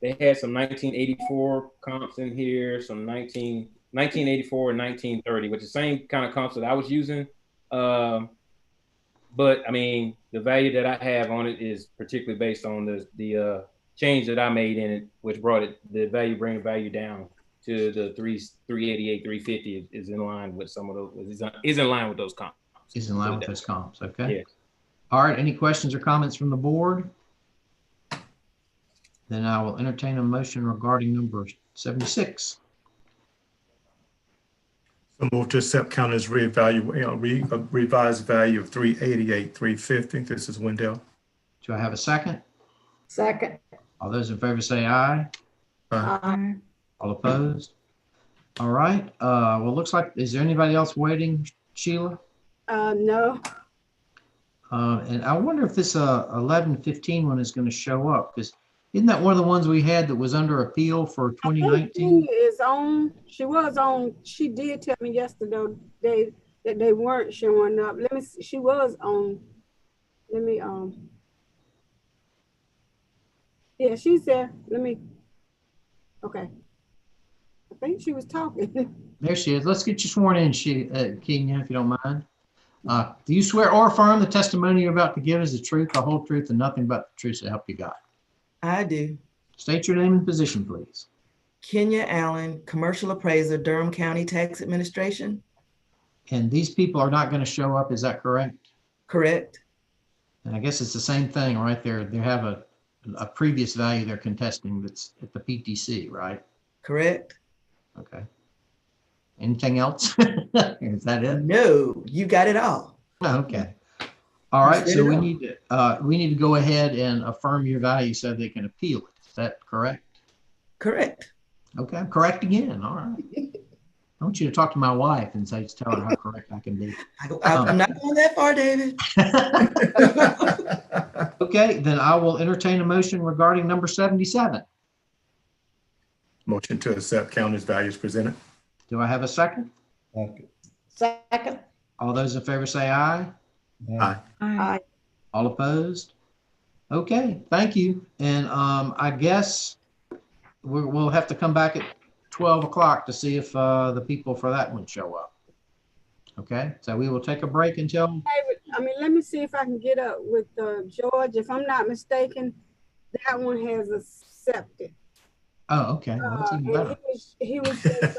they had some 1984 comps in here, some 1984 and 1930, which is the same kind of comps that I was using. But I mean, the value that I have on it is particularly based on the change that I made in it, which bring the value down to the 388, 350 is in line with some of those, is in line with those comps. Is in line with those comps, okay. Yes. All right, any questions or comments from the board? Then I will entertain a motion regarding number 76. So move to accept county's revised value of 388,350. This is Wendell. Do I have a second? Second. All those in favor say aye. Aye. All opposed? All right. Well, it looks like, is there anybody else waiting, Sheila? No. And I wonder if this 1115 one is going to show up, because isn't that one of the ones we had that was under appeal for 2019? Is on. She was on. She did tell me yesterday that they weren't showing up. Let me see. She was on. Let me yeah, she said, let me. Okay. I think she was talking. There she is. Let's get you sworn in, Kenya, if you don't mind. Do you swear or affirm the testimony you're about to give is the truth, the whole truth, and nothing but the truth to help you God? I do. State your name and position, please. Kenya Allen, commercial appraiser, Durham County Tax Administration. And these people are not going to show up, is that correct? Correct. And I guess it's the same thing right there. They have a previous value they're contesting that's at the PTC, right? Correct? Okay. Anything else? Is that it? No, you got it all. Okay. All You right, said so it we all. need to go ahead and affirm your value so they can appeal it. Is that correct? Correct. Okay, I'm correct again. All right. I want you to talk to my wife and say, tell her how correct I can be. I'm not going that far, David. Okay, then I will entertain a motion regarding number 77. Motion to accept county's values presented. Do I have a second? Second. All those in favor say aye. Aye. Aye. All opposed? Okay, thank you. And I guess we'll have to come back at 12 o'clock to see if the people for that one show up. Okay, so we will take a break until. David, I mean, let me see if I can get up with George. If I'm not mistaken, that one has accepted. Oh, okay. Well, that's even better. He was just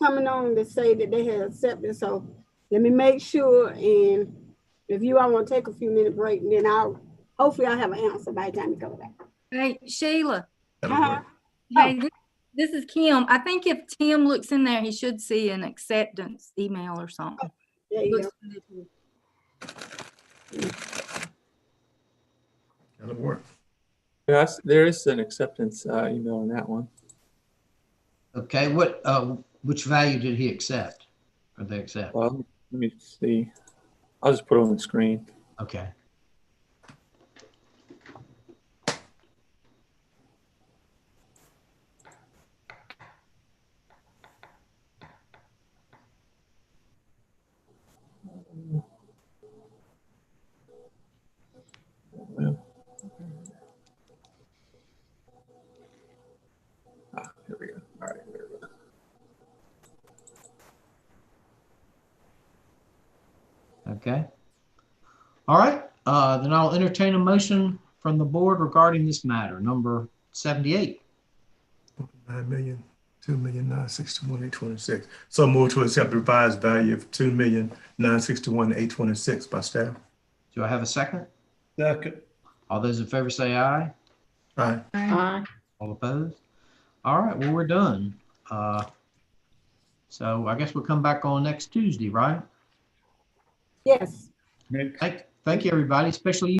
coming on to say that they had accepted. So let me make sure. And if you all want to take a few minute break, then hopefully I'll have an answer by the time you come back. Hey, Sheila. Uh-huh. Hey, this is Kim. I think if Tim looks in there, he should see an acceptance email or something. There you go. That'll work. Yes, there is an acceptance email on that one. Okay, which value did he accept? Or they accept? Well, let me see. I'll just put it on the screen. Okay. Here we go. All right, there we go. Okay. All right, then I'll entertain a motion from the board regarding this matter, number 78. 9,002,961,826. So move to accept revised value of 2,961,826 by staff. Do I have a second? Second. All those in favor say aye. Aye. Aye. All opposed? All right, well, we're done. So I guess we'll come back on next Tuesday, right? Yes. Thank you, everybody, especially you.